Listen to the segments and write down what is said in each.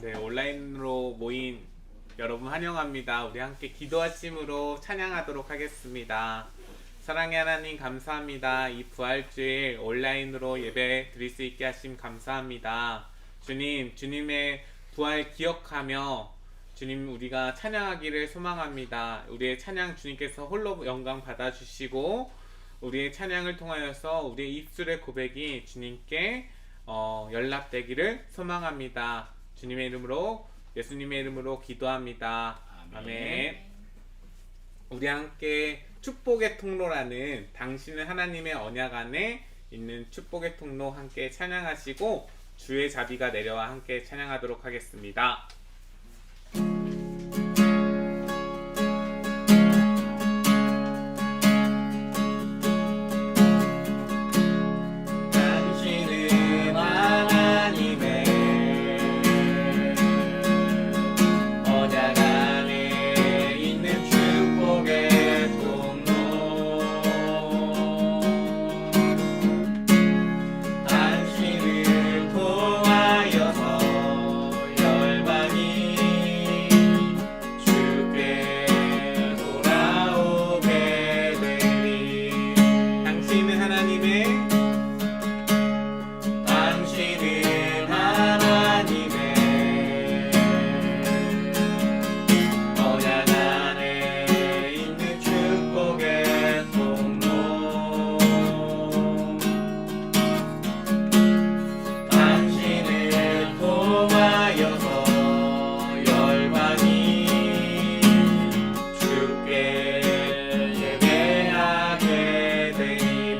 네, 온라인으로 모인 여러분 환영합니다. 우리 함께 기도하심으로 찬양하도록 하겠습니다. 사랑의 하나님 감사합니다. 이 부활주일 온라인으로 예배 드릴 수 있게 하심 감사합니다. 주님, 주님의 부활 기억하며 주님 우리가 찬양하기를 소망합니다. 우리의 찬양 주님께서 홀로 영광 받아주시고 우리의 찬양을 통하여서 우리의 입술의 고백이 주님께 연락되기를 소망합니다. 주님의 이름으로 예수님의 이름으로 기도합니다. 아멘. 우리 함께 축복의 통로라는 당신은 하나님의 언약 안에 있는 축복의 통로 함께 찬양하시고 주의 자비가 내려와 함께 찬양하도록 하겠습니다.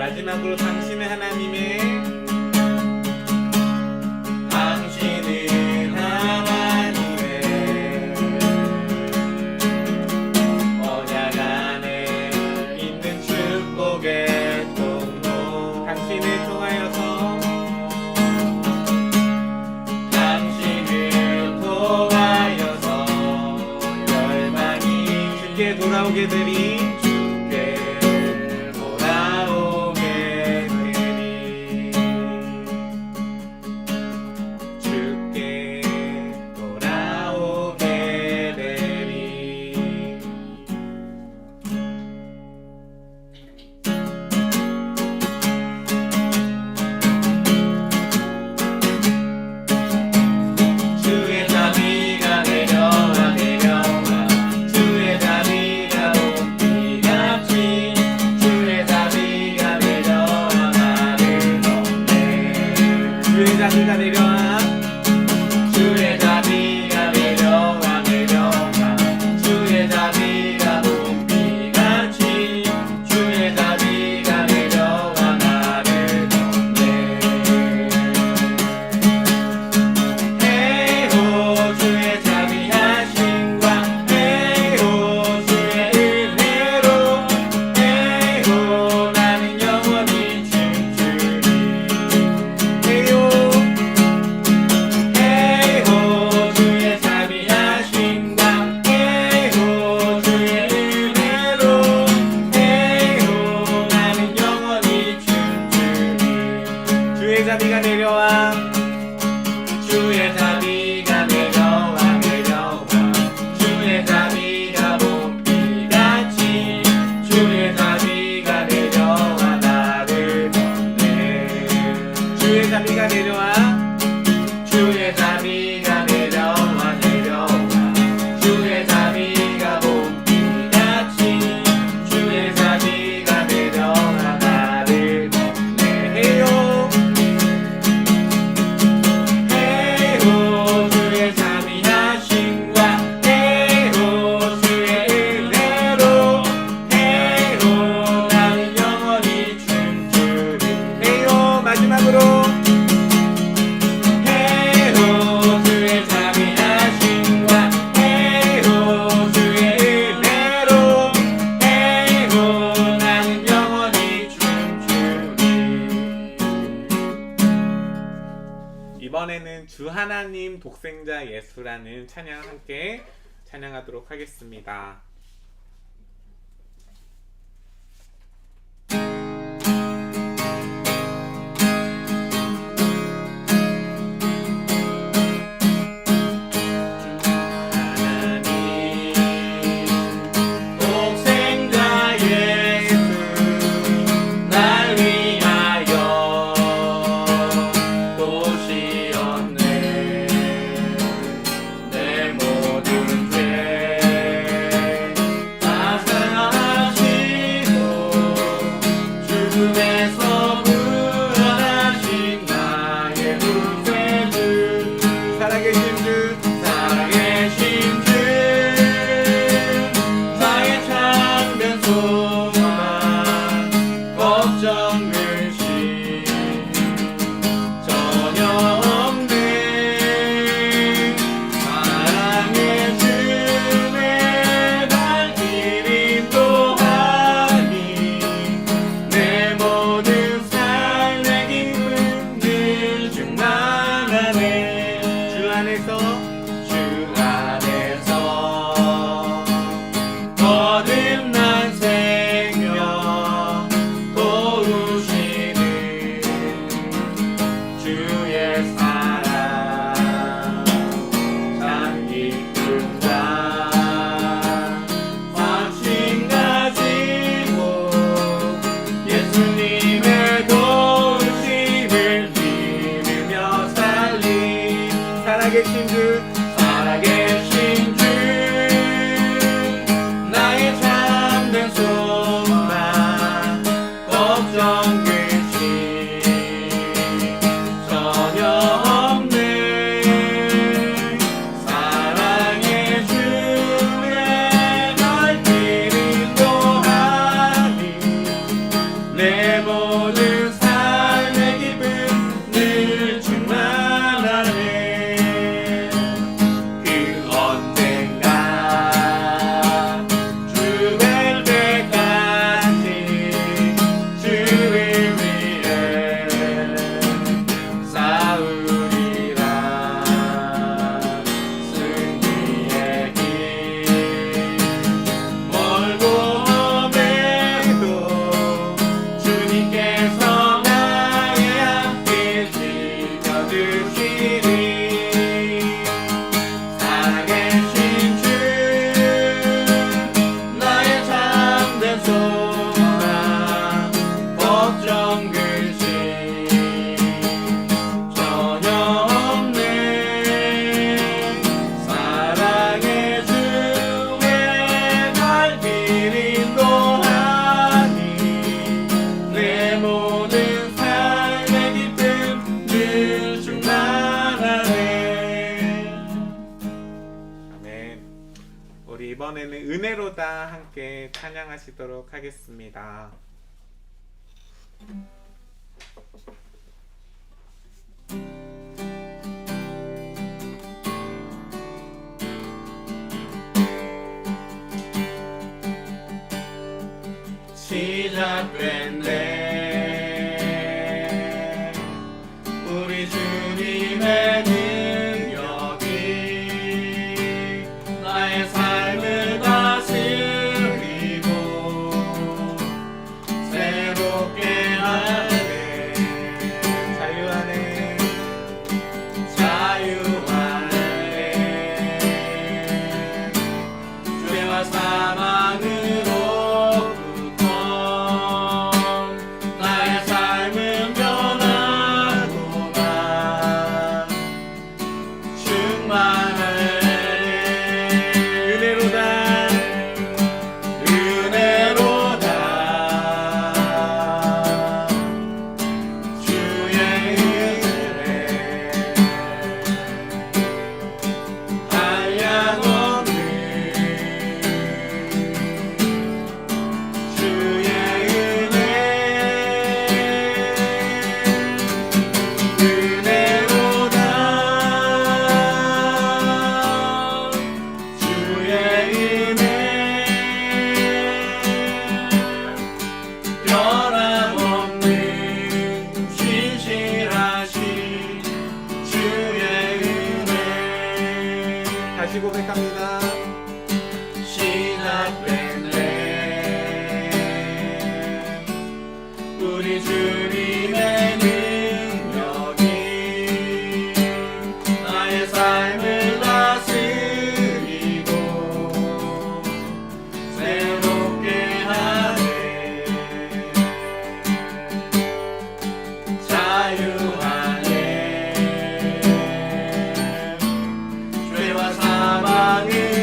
마지막으로 당신은 하나님의 언약 안에 있는 축복의 통로 당신을 통하여서 열방이 주께 돌아오게 되리 자비가 내려와 주의 자비가 내려와 내려와 주의 자비가 봄비같이 주의 자비가 내려와 나를 덮네 에호 주의 자비하심과 에호 주의 은혜로 에호 나는 영원히 춤추리 에호 주의 자비가 내려와 주의 자비가 내려와 내려와 주의 자비가 봄비같이 주의 자비가 내려와 나를 덮네 주의 자비가 내려와 주의 자비가 내려와 내려와 주의 자비가 봄비같이 주의 자비가 내려와 나를 덮네 해요 마지막으로 해로 주의 자비하심과 해로 주의 은혜로 해로 나는 영원히 춤추리 이번에는 주 하나님 독생자 예수라는 찬양 함께 찬양하도록 하겠습니다. 살아계신 주 살아계신 주 나의 참된 소망 걱정 근심 전혀 없네 사랑의 주에 널 인도하니 내 모든 삶의 기쁨 늘 충만하네 그 언젠가 주될 때까지 주를 위해 싸우리라 승리의 길 멀고 험해도 주님께서 나의 함께 지켜주시리 살아계신 주 나의 참된 소망 걱정 근심 전혀 없네 사랑의 주에 날 인도하니 내 모든 삶의 기쁨 늘 충만하네 아멘. 우리 이번에는 은혜로다 함께 찬양하시도록 하겠습니다. 시작됐네 우리 주님의 능력이 나의 삶을 다스리고 새롭게 하네 자유하네. 자유하네 죄와 사망으로부터 나의 삶은 변하구나 충만하네 은혜로다. 은혜로다 주의 은혜 한량없는 주의 은혜 은혜로다 주의 은혜 변함없는 신실하신 주의 은혜 다시 고백합니다. 시작됐네 우리 주님의 능력이 나의 삶을 다스리고 새롭게 하네 자유하네 죄와 사망을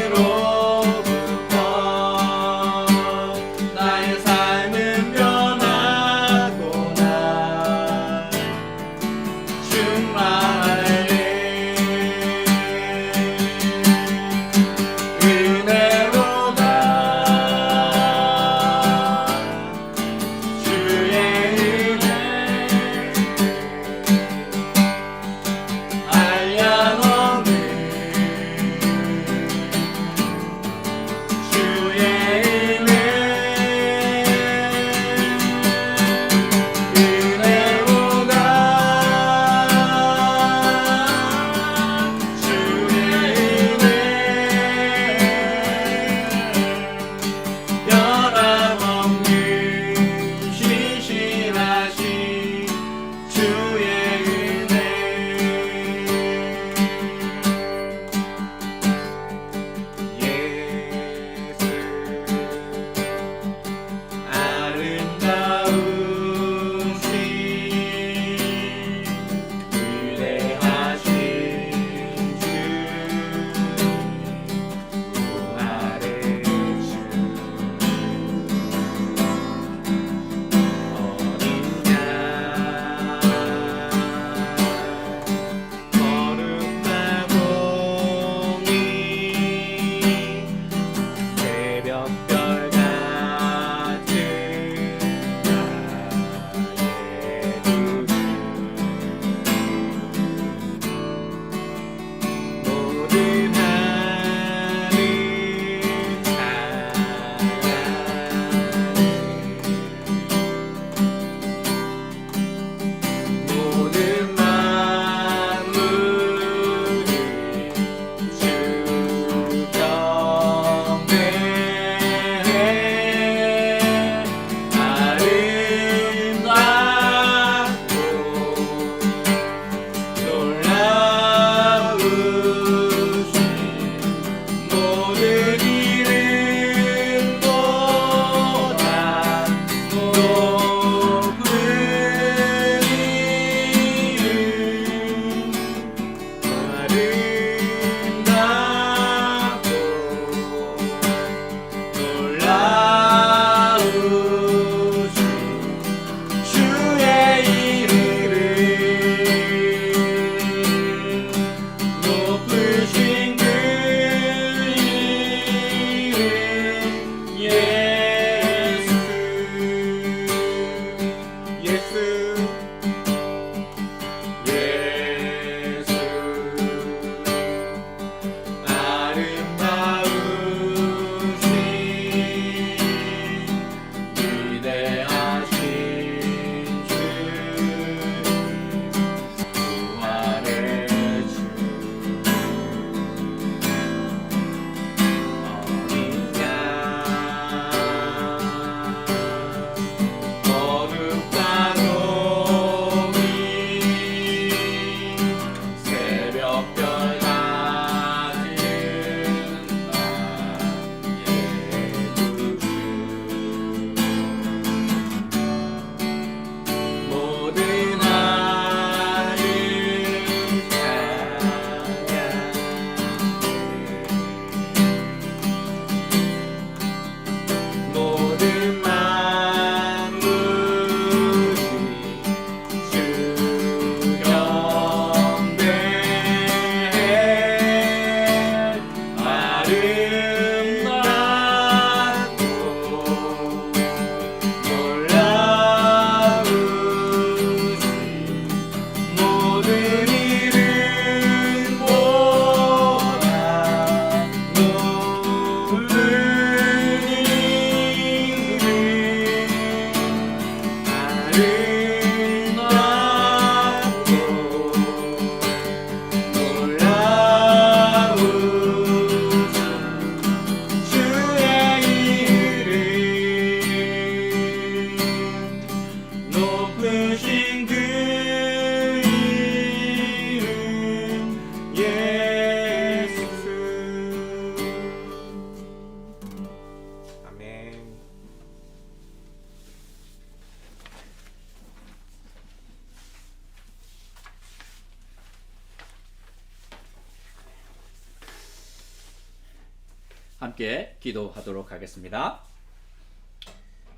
함께 기도하도록 하겠습니다.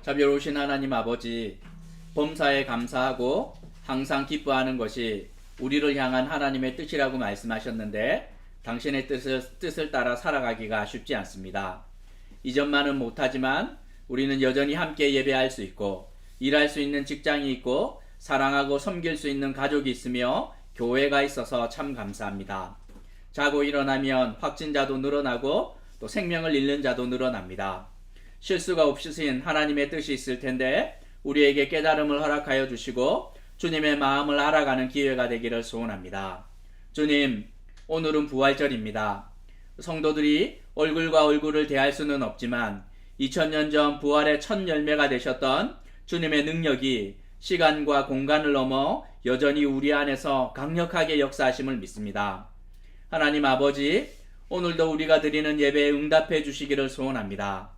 자비로우신 하나님 아버지, 범사에 감사하고 항상 기뻐하는 것이 우리를 향한 하나님의 뜻이라고 말씀하셨는데 당신의 뜻을 따라 살아가기가 쉽지 않습니다. 이전만은 못하지만 우리는 여전히 함께 예배할 수 있고 일할 수 있는 직장이 있고 사랑하고 섬길 수 있는 가족이 있으며 교회가 있어서 참 감사합니다. 자고 일어나면 확진자도 늘어나고 또 생명을 잃는 자도 늘어납니다. 실수가 없으신 하나님의 뜻이 있을 텐데 우리에게 깨달음을 허락하여 주시고 주님의 마음을 알아가는 기회가 되기를 소원합니다. 주님, 오늘은 부활절입니다. 성도들이 얼굴과 얼굴을 대할 수는 없지만 2000년 전 부활의 첫 열매가 되셨던 주님의 능력이 시간과 공간을 넘어 여전히 우리 안에서 강력하게 역사하심을 믿습니다. 하나님 아버지, 오늘도 우리가 드리는 예배에 응답해 주시기를 소원합니다.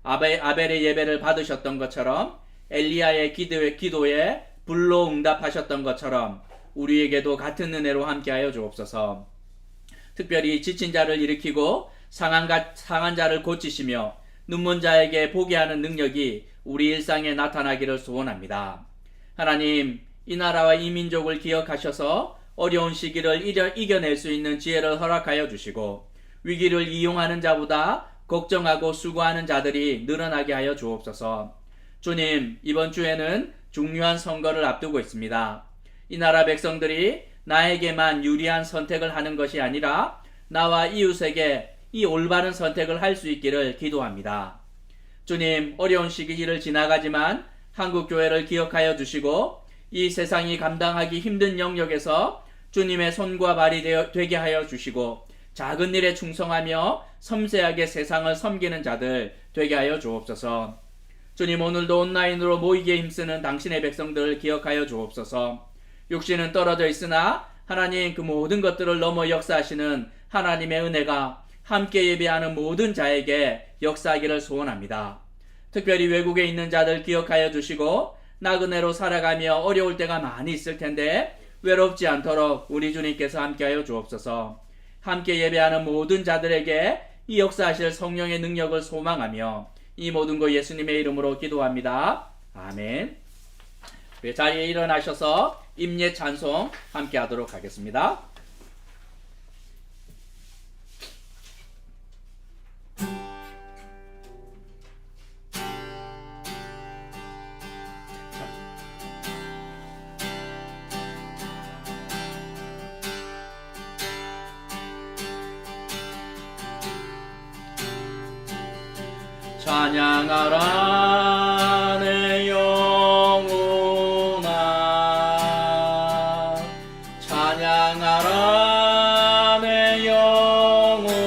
아벨의 예배를 받으셨던 것처럼 엘리야의 기도에 불로 응답하셨던 것처럼 우리에게도 같은 은혜로 함께하여 주옵소서. 특별히 지친 자를 일으키고 상한 자를 고치시며 눈먼 자에게 보게 하는 능력이 우리 일상에 나타나기를 소원합니다. 하나님, 이 나라와 이 민족을 기억하셔서 어려운 시기를 이겨낼 수 있는 지혜를 허락하여 주시고 위기를 이용하는 자보다 걱정하고 수고하는 자들이 늘어나게 하여 주옵소서. 주님, 이번 주에는 중요한 선거를 앞두고 있습니다. 이 나라 백성들이 나에게만 유리한 선택을 하는 것이 아니라 나와 이웃에게 이 올바른 선택을 할 수 있기를 기도합니다. 주님, 어려운 시기를 지나가지만 한국교회를 기억하여 주시고 이 세상이 감당하기 힘든 영역에서 주님의 손과 발이 되게 하여 주시고 작은 일에 충성하며 섬세하게 세상을 섬기는 자들 되게 하여 주옵소서. 주님, 오늘도 온라인으로 모이기에 힘쓰는 당신의 백성들을 기억하여 주옵소서. 육신은 떨어져 있으나 하나님 그 모든 것들을 넘어 역사하시는 하나님의 은혜가 함께 예배하는 모든 자에게 역사하기를 소원합니다. 특별히 외국에 있는 자들 기억하여 주시고 나그네로 살아가며 어려울 때가 많이 있을 텐데 외롭지 않도록 우리 주님께서 함께하여 주옵소서. 함께 예배하는 모든 자들에게 이 역사하실 성령의 능력을 소망하며 이 모든 것 예수님의 이름으로 기도합니다. 아멘. 자리에 일어나셔서 임예 찬송 함께 하도록 하겠습니다. 찬양하라 내 영혼아, 찬양하라 내 영혼아,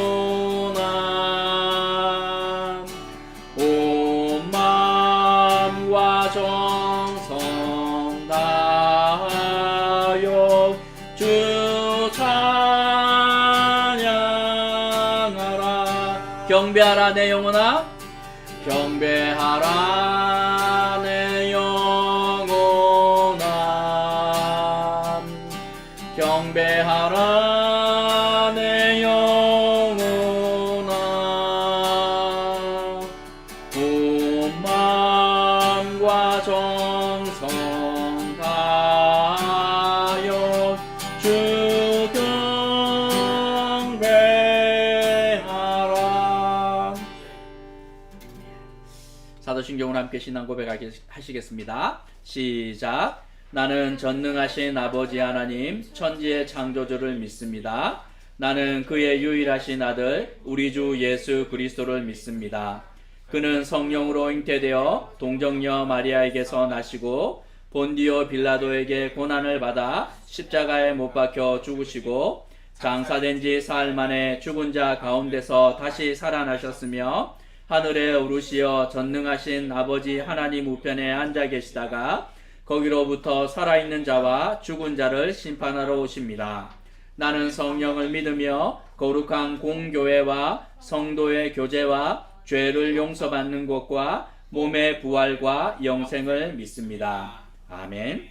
온 마음과 정성 다하여 주 찬양하라. 경배하라 내 영혼아, 경배하라 내 영혼아, 경배하라 내 영혼아, 온 마음과 정성 다하여 주 경배하라. 사도신경으로 함께 신앙 고백하시겠습니다. 시작. 나는 전능하신 아버지 하나님 천지의 창조주를 믿습니다. 나는 그의 유일하신 아들 우리 주 예수 그리스도를 믿습니다. 그는 성령으로 잉태되어 동정녀 마리아에게서 나시고 본디오 빌라도에게 고난을 받아 십자가에 못 박혀 죽으시고 장사된 지 사흘 만에 죽은 자 가운데서 다시 살아나셨으며 하늘에 오르시어 전능하신 아버지 하나님 우편에 앉아 계시다가 거기로부터 살아있는 자와 죽은 자를 심판하러 오십니다. 나는 성령을 믿으며 거룩한 공교회와 성도의 교제와 죄를 용서받는 것과 몸의 부활과 영생을 믿습니다. 아멘.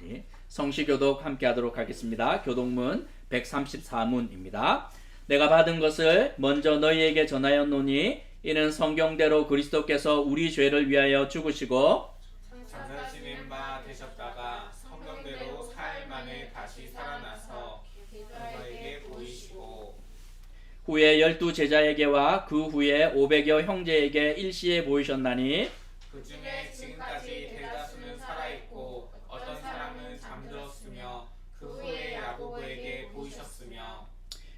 우리 성시교독 함께 하도록 하겠습니다. 교독문 134문입니다. 내가 받은 것을 먼저 너희에게 전하였노니 이는 성경대로 그리스도께서 우리 죄를 위하여 죽으시고 장사지낸 바 되셨다가 성경대로 사흘 만에 다시 살아나서 너희에게 보이시고 후에 12 제자에게와 그 후에 500여 형제에게 일시에 보이셨나니 그 중에 지금까지 대다수는 살아있고 어떤 사람은 잠들었으며 그 후에 야고보에게 보이셨으며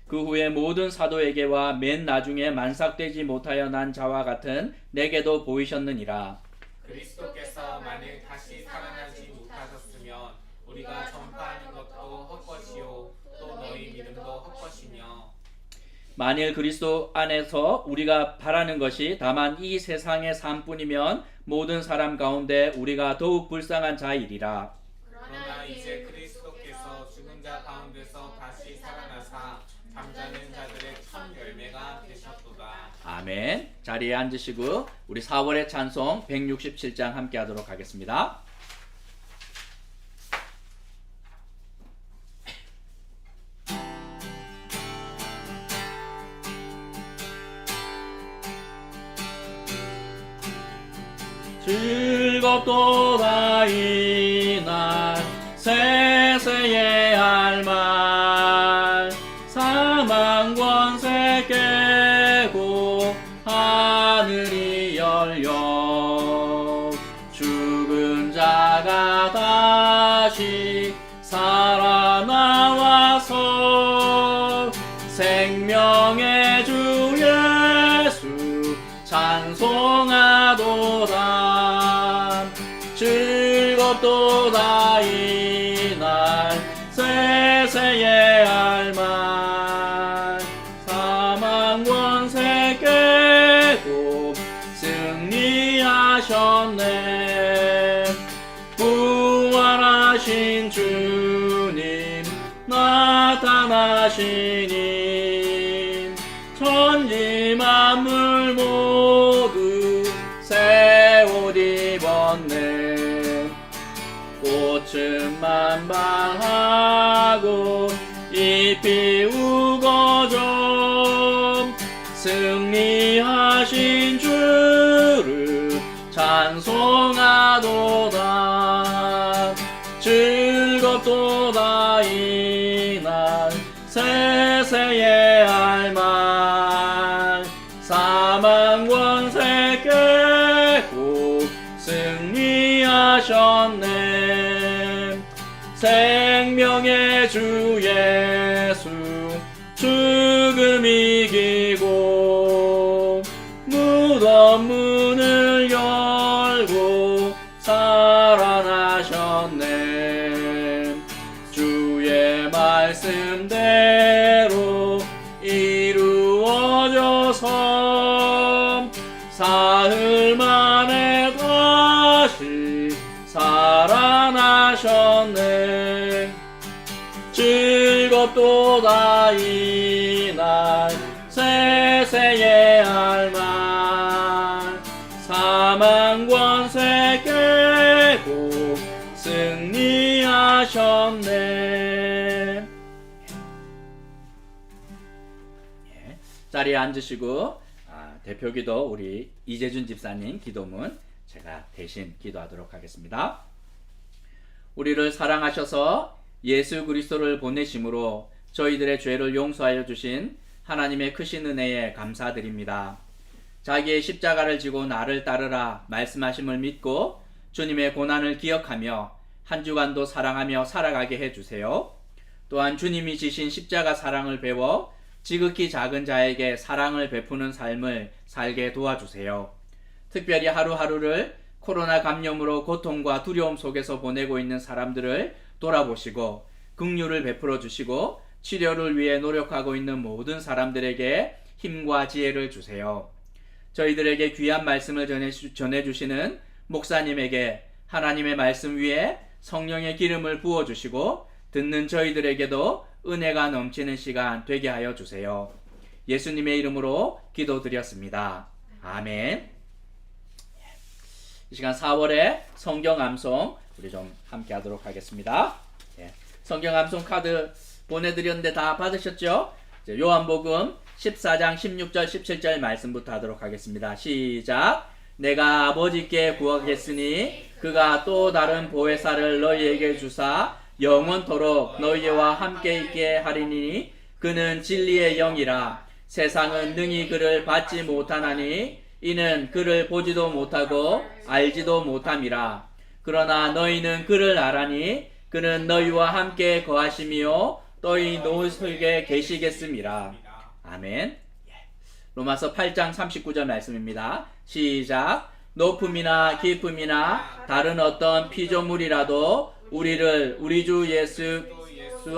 그 후에 모든 사도에게와 맨 나중에 만삭되지 못하여 난 자와 같은 내게도 보이셨느니라. 그리스도께서 만일 다시 살아나지 못하셨으면 우리가 전파하는 것도 헛것이요 또 너희 믿음도 헛것이며 만일 그리스도 안에서 우리가 바라는 것이 다만 이 세상의 삶뿐이면 모든 사람 가운데 우리가 더욱 불쌍한 자이리라. 그러나 이제 그리스도께서 죽은 자 가운데서 다시 살아나사 잠자는 자들의 첫 열매가 되셨도다. 아멘. 자리에 앉으시고 우리 4월의 찬송 167장 함께 하도록 하겠습니다. 즐겁도다 이날 세세의 할말 사망 권세 깨고 하늘이 열려 죽은 자가 다시 살아나와서 생명의 주 예수 찬송하도다. 즐겁도다 이날 세세의 할말 사망 권세 깨고 승리하셨네. 부활하신 주님 나타나시니 천지 만물 모두 새 옷 입었네. 꽃은 만방하고 잎이 우거져 승리하신 주를 찬송하도다. 즐겁도다 이날 세세의 할말 사망 권세 깨고 승리하셨네. 생명의 주 예수 죽음 이기고 무덤 문을 열고 살아나셨네. 주의 말씀대로 이루어져서 사흘 만에 다시 살아나셨네. 즐겁도다 이날 세세의 할말 사망 권세 깨고 승리하셨네. 자리에 앉으시고 대표기도 우리 이재준 집사님 기도문 제가 대신 기도하도록 하겠습니다. 우리를 사랑하셔서 예수 그리스도를 보내심으로 저희들의 죄를 용서하여 주신 하나님의 크신 은혜에 감사드립니다. 자기의 십자가를 지고 나를 따르라 말씀하심을 믿고 주님의 고난을 기억하며 한 주간도 사랑하며 살아가게 해주세요. 또한 주님이 지신 십자가 사랑을 배워 지극히 작은 자에게 사랑을 베푸는 삶을 살게 도와주세요. 특별히 하루하루를 코로나 감염으로 고통과 두려움 속에서 보내고 있는 사람들을 돌아보시고 긍휼을 베풀어 주시고 치료를 위해 노력하고 있는 모든 사람들에게 힘과 지혜를 주세요. 저희들에게 귀한 말씀을 전해주시는 목사님에게 하나님의 말씀 위에 성령의 기름을 부어주시고 듣는 저희들에게도 은혜가 넘치는 시간 되게 하여 주세요. 예수님의 이름으로 기도드렸습니다. 아멘. 이 시간 4월의 성경 암송 우리 좀 함께 하도록 하겠습니다. 성경 암송 카드 보내드렸는데 다 받으셨죠? 요한복음 14장 16절 17절 말씀부터 하도록 하겠습니다. 시작. 내가 아버지께 구하겠으니 그가 또 다른 보혜사를 너희에게 주사 영원토록 너희와 함께 있게 하리니 그는 진리의 영이라. 세상은 능히 그를 받지 못하나니 이는 그를 보지도 못하고 알지도 못함이라. 그러나 너희는 그를 알아니 그는 너희와 함께 거하시며 너희 노속에 계시겠음이라. 아멘. 로마서 8장 39절 말씀입니다. 시작. 높음이나 깊음이나 다른 어떤 피조물이라도 우리를 우리 주 예수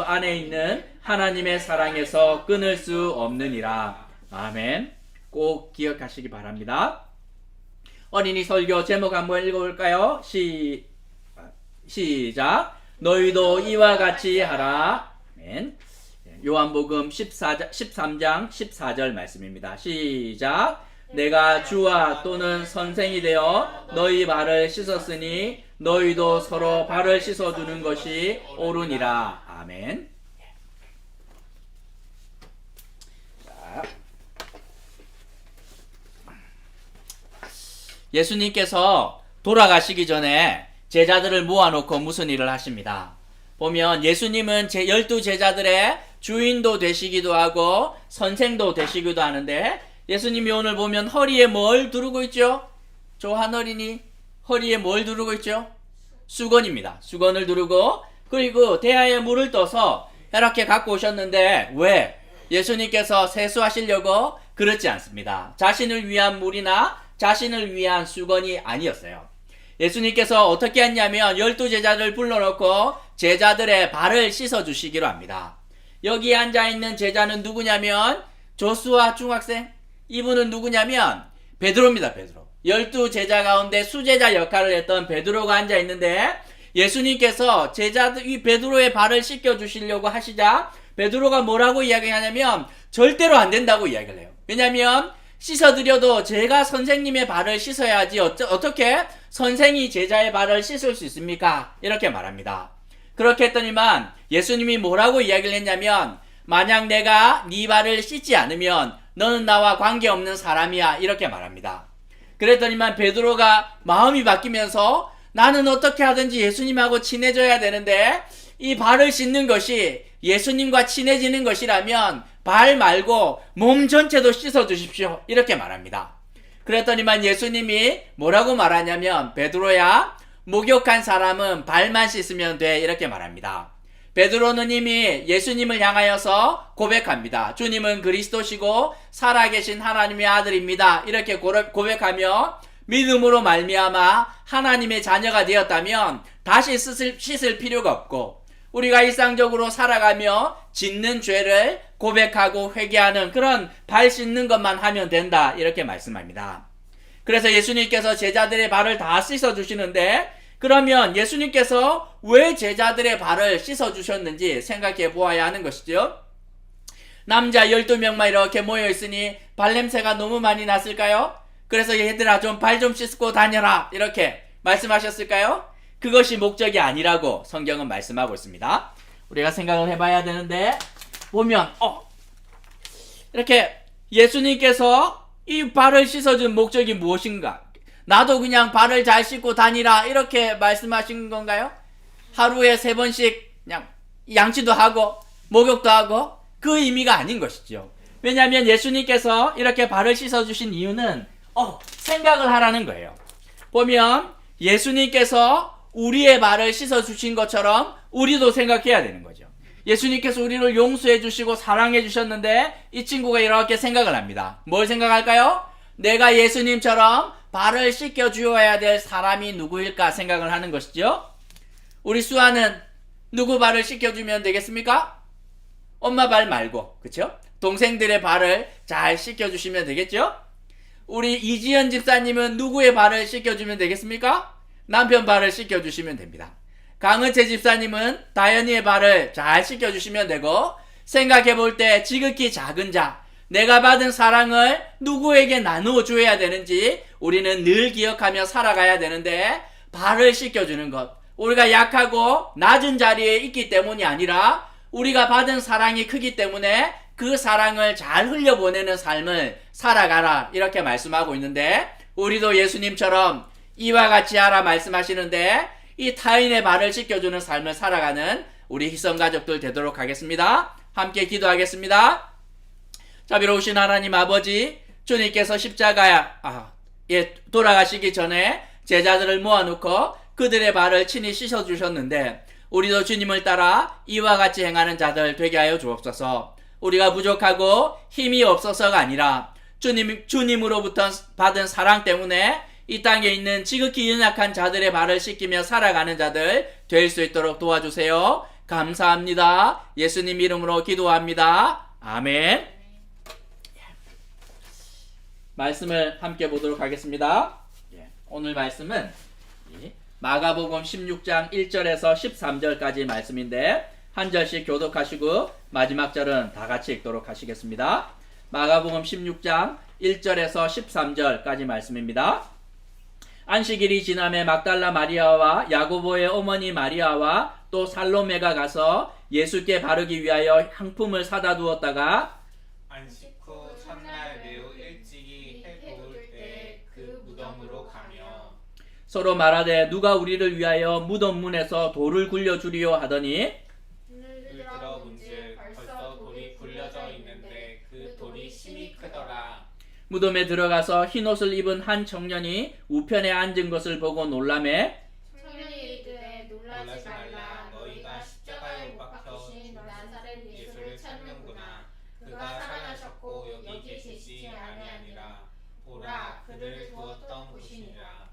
안에 있는 하나님의 사랑에서 끊을 수 없느니라. 아멘. 꼭 기억하시기 바랍니다. 어린이 설교 제목 한번 읽어볼까요? 시작. 너희도 이와 같이 하라. 아멘. 요한복음 13장 14절 말씀입니다. 시작. 내가 주와 또는 선생이 되어 너희 발을 씻었으니 너희도 서로 발을 씻어주는 것이 옳으니라. 아멘. 자, 예수님께서 돌아가시기 전에 제자들을 모아놓고 무슨 일을 하십니다. 보면 예수님은 12제자들의 주인도 되시기도 하고 선생도 되시기도 하는데 예수님이 오늘 보면 허리에 뭘 두르고 있죠? 조한 어린이 허리에 뭘 두르고 있죠? 수건입니다. 수건을 두르고 그리고 대야에 물을 떠서 이렇게 갖고 오셨는데 왜? 예수님께서 세수하시려고? 그렇지 않습니다. 자신을 위한 물이나 자신을 위한 수건이 아니었어요. 예수님께서 어떻게 했냐면 12제자를 불러놓고 제자들의 발을 씻어주시기로 합니다. 여기 앉아있는 제자는 누구냐면 조수아 중학생, 이분은 누구냐면 베드로입니다. 베드로. 12제자 가운데 수제자 역할을 했던 베드로가 앉아있는데 예수님께서 제자들 이 베드로의 발을 씻겨주시려고 하시자 베드로가 뭐라고 이야기하냐면 절대로 안 된다고 이야기를 해요. 왜냐하면 씻어드려도 제가 선생님의 발을 씻어야지 어떻게 선생이 제자의 발을 씻을 수 있습니까? 이렇게 말합니다. 그렇게 했더니만 예수님이 뭐라고 이야기를 했냐면 만약 내가 네 발을 씻지 않으면 너는 나와 관계없는 사람이야 이렇게 말합니다. 그랬더니만 베드로가 마음이 바뀌면서 나는 어떻게 하든지 예수님하고 친해져야 되는데 이 발을 씻는 것이 예수님과 친해지는 것이라면 발 말고 몸 전체도 씻어 주십시오 이렇게 말합니다. 그랬더니만 예수님이 뭐라고 말하냐면 베드로야 목욕한 사람은 발만 씻으면 돼 이렇게 말합니다. 베드로는 이미 예수님을 향하여서 고백합니다. 주님은 그리스도시고 살아계신 하나님의 아들입니다. 이렇게 고백하며 믿음으로 말미암아 하나님의 자녀가 되었다면 다시 씻을 필요가 없고 우리가 일상적으로 살아가며 짓는 죄를 고백하고 회개하는 그런 발 씻는 것만 하면 된다 이렇게 말씀합니다. 그래서 예수님께서 제자들의 발을 다 씻어주시는데 그러면 예수님께서 왜 제자들의 발을 씻어주셨는지 생각해 보아야 하는 것이죠. 남자 12명만 이렇게 모여있으니 발냄새가 너무 많이 났을까요? 그래서 얘들아 좀 발 좀 씻고 다녀라 이렇게 말씀하셨을까요? 그것이 목적이 아니라고 성경은 말씀하고 있습니다. 우리가 생각을 해봐야 되는데 보면 이렇게 예수님께서 이 발을 씻어준 목적이 무엇인가? 나도 그냥 발을 잘 씻고 다니라 이렇게 말씀하신 건가요? 하루에 3번씩 그냥 양치도 하고 목욕도 하고 그 의미가 아닌 것이죠. 왜냐하면 예수님께서 이렇게 발을 씻어주신 이유는 생각을 하라는 거예요. 보면 예수님께서 우리의 발을 씻어주신 것처럼 우리도 생각해야 되는 거죠. 예수님께서 우리를 용서해 주시고 사랑해 주셨는데 이 친구가 이렇게 생각을 합니다. 뭘 생각할까요? 내가 예수님처럼 발을 씻겨 주어야 될 사람이 누구일까 생각을 하는 것이죠. 우리 수아는 누구 발을 씻겨 주면 되겠습니까? 엄마 발 말고, 그렇죠? 동생들의 발을 잘 씻겨 주시면 되겠죠? 우리 이지연 집사님은 누구의 발을 씻겨 주면 되겠습니까? 남편 발을 씻겨 주시면 됩니다. 강은채 집사님은 다현이의 발을 잘 씻겨 주시면 되고 생각해 볼 때 지극히 작은 자, 내가 받은 사랑을 누구에게 나누어 줘야 되는지 우리는 늘 기억하며 살아가야 되는데 발을 씻겨주는 것, 우리가 약하고 낮은 자리에 있기 때문이 아니라 우리가 받은 사랑이 크기 때문에 그 사랑을 잘 흘려보내는 삶을 살아가라 이렇게 말씀하고 있는데, 우리도 예수님처럼 이와 같이 하라 말씀하시는데 이 타인의 발을 씻겨주는 삶을 살아가는 우리 희성가족들 되도록 하겠습니다. 함께 기도하겠습니다. 자비로우신 하나님 아버지, 주님께서 십자가에 돌아가시기 전에 제자들을 모아놓고 그들의 발을 친히 씻어주셨는데, 우리도 주님을 따라 이와 같이 행하는 자들 되게 하여 주옵소서. 우리가 부족하고 힘이 없어서가 아니라 주님으로부터 받은 사랑 때문에 이 땅에 있는 지극히 연약한 자들의 발을 씻기며 살아가는 자들 될 수 있도록 도와주세요. 감사합니다. 예수님 이름으로 기도합니다. 아멘. 말씀을 함께 보도록 하겠습니다. 오늘 말씀은 마가복음 16장 1절에서 13절까지 말씀인데, 한 절씩 교독하시고 마지막 절은 다 같이 읽도록 하시겠습니다. 마가복음 16장 1절에서 13절까지 말씀입니다. 안식일이 지남에 막달라 마리아와 야고보의 어머니 마리아와 또 살로메가 가서 예수께 바르기 위하여 향품을 사다 두었다가, 안식 후 첫날 매우 일찍이 해 돋을 때 그 무덤으로 가며 서로 말하되 누가 우리를 위하여 무덤 문에서 돌을 굴려주리요 하더니, 눈을 들어 본즉 벌써 돌이 굴려져 있는데 그 돌이 심히 크더라. 무덤에 들어가서 흰옷을 입은 한 청년이 우편에 앉은 것을 보고 놀라매, 청년이 이르되 놀라지 말라. 너희가 십자가에 못 박히신 나사렛 예수를 찾는구나. 그가 살아나셨고 여기 계시지 아니하니라. 보라, 그를 두었던 곳이니라.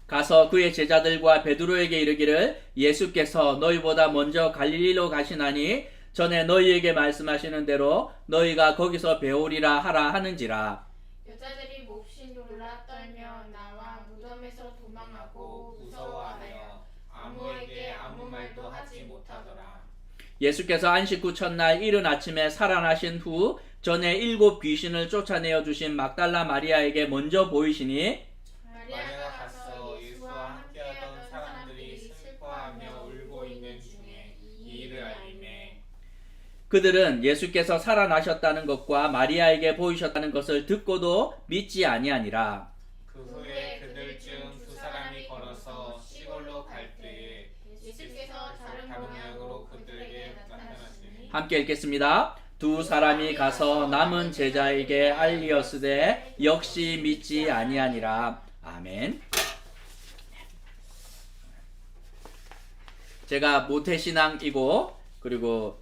가서 그의 제자들과 베드로에게 이르기를, 예수께서 너희보다 먼저 갈릴리로 가시나니 전에 너희에게 말씀하시는 대로 너희가 거기서 배우리라 하라 하는지라. 여자들이 몹시 놀라 떨며 나와 무덤에서 도망하고 무서워하여 아무에게 아무 말도 하지 못하더라. 예수께서 안식 후 첫날 이른 아침에 살아나신 후 전에 7 귀신을 쫓아내어 주신 막달라 마리아에게 먼저 보이시니, 마리아가 가서 예수와 함께하던 사람들이 슬퍼하며 울고 있는 중에 이 일을 알림해. 그들은 예수께서 살아나셨다는 것과 마리아에게 보이셨다는 것을 듣고도 믿지 아니하니라. 그 후에 그들 중 2 사람이 걸어서 시골로 갈 때에 예수께서 다른 모양으로 그들에게 나타나시니 함께 읽겠습니다. 2 사람이 가서 남은 제자에게 알리었으되 역시 믿지 아니하니라. 아멘. 제가 모태신앙이고 그리고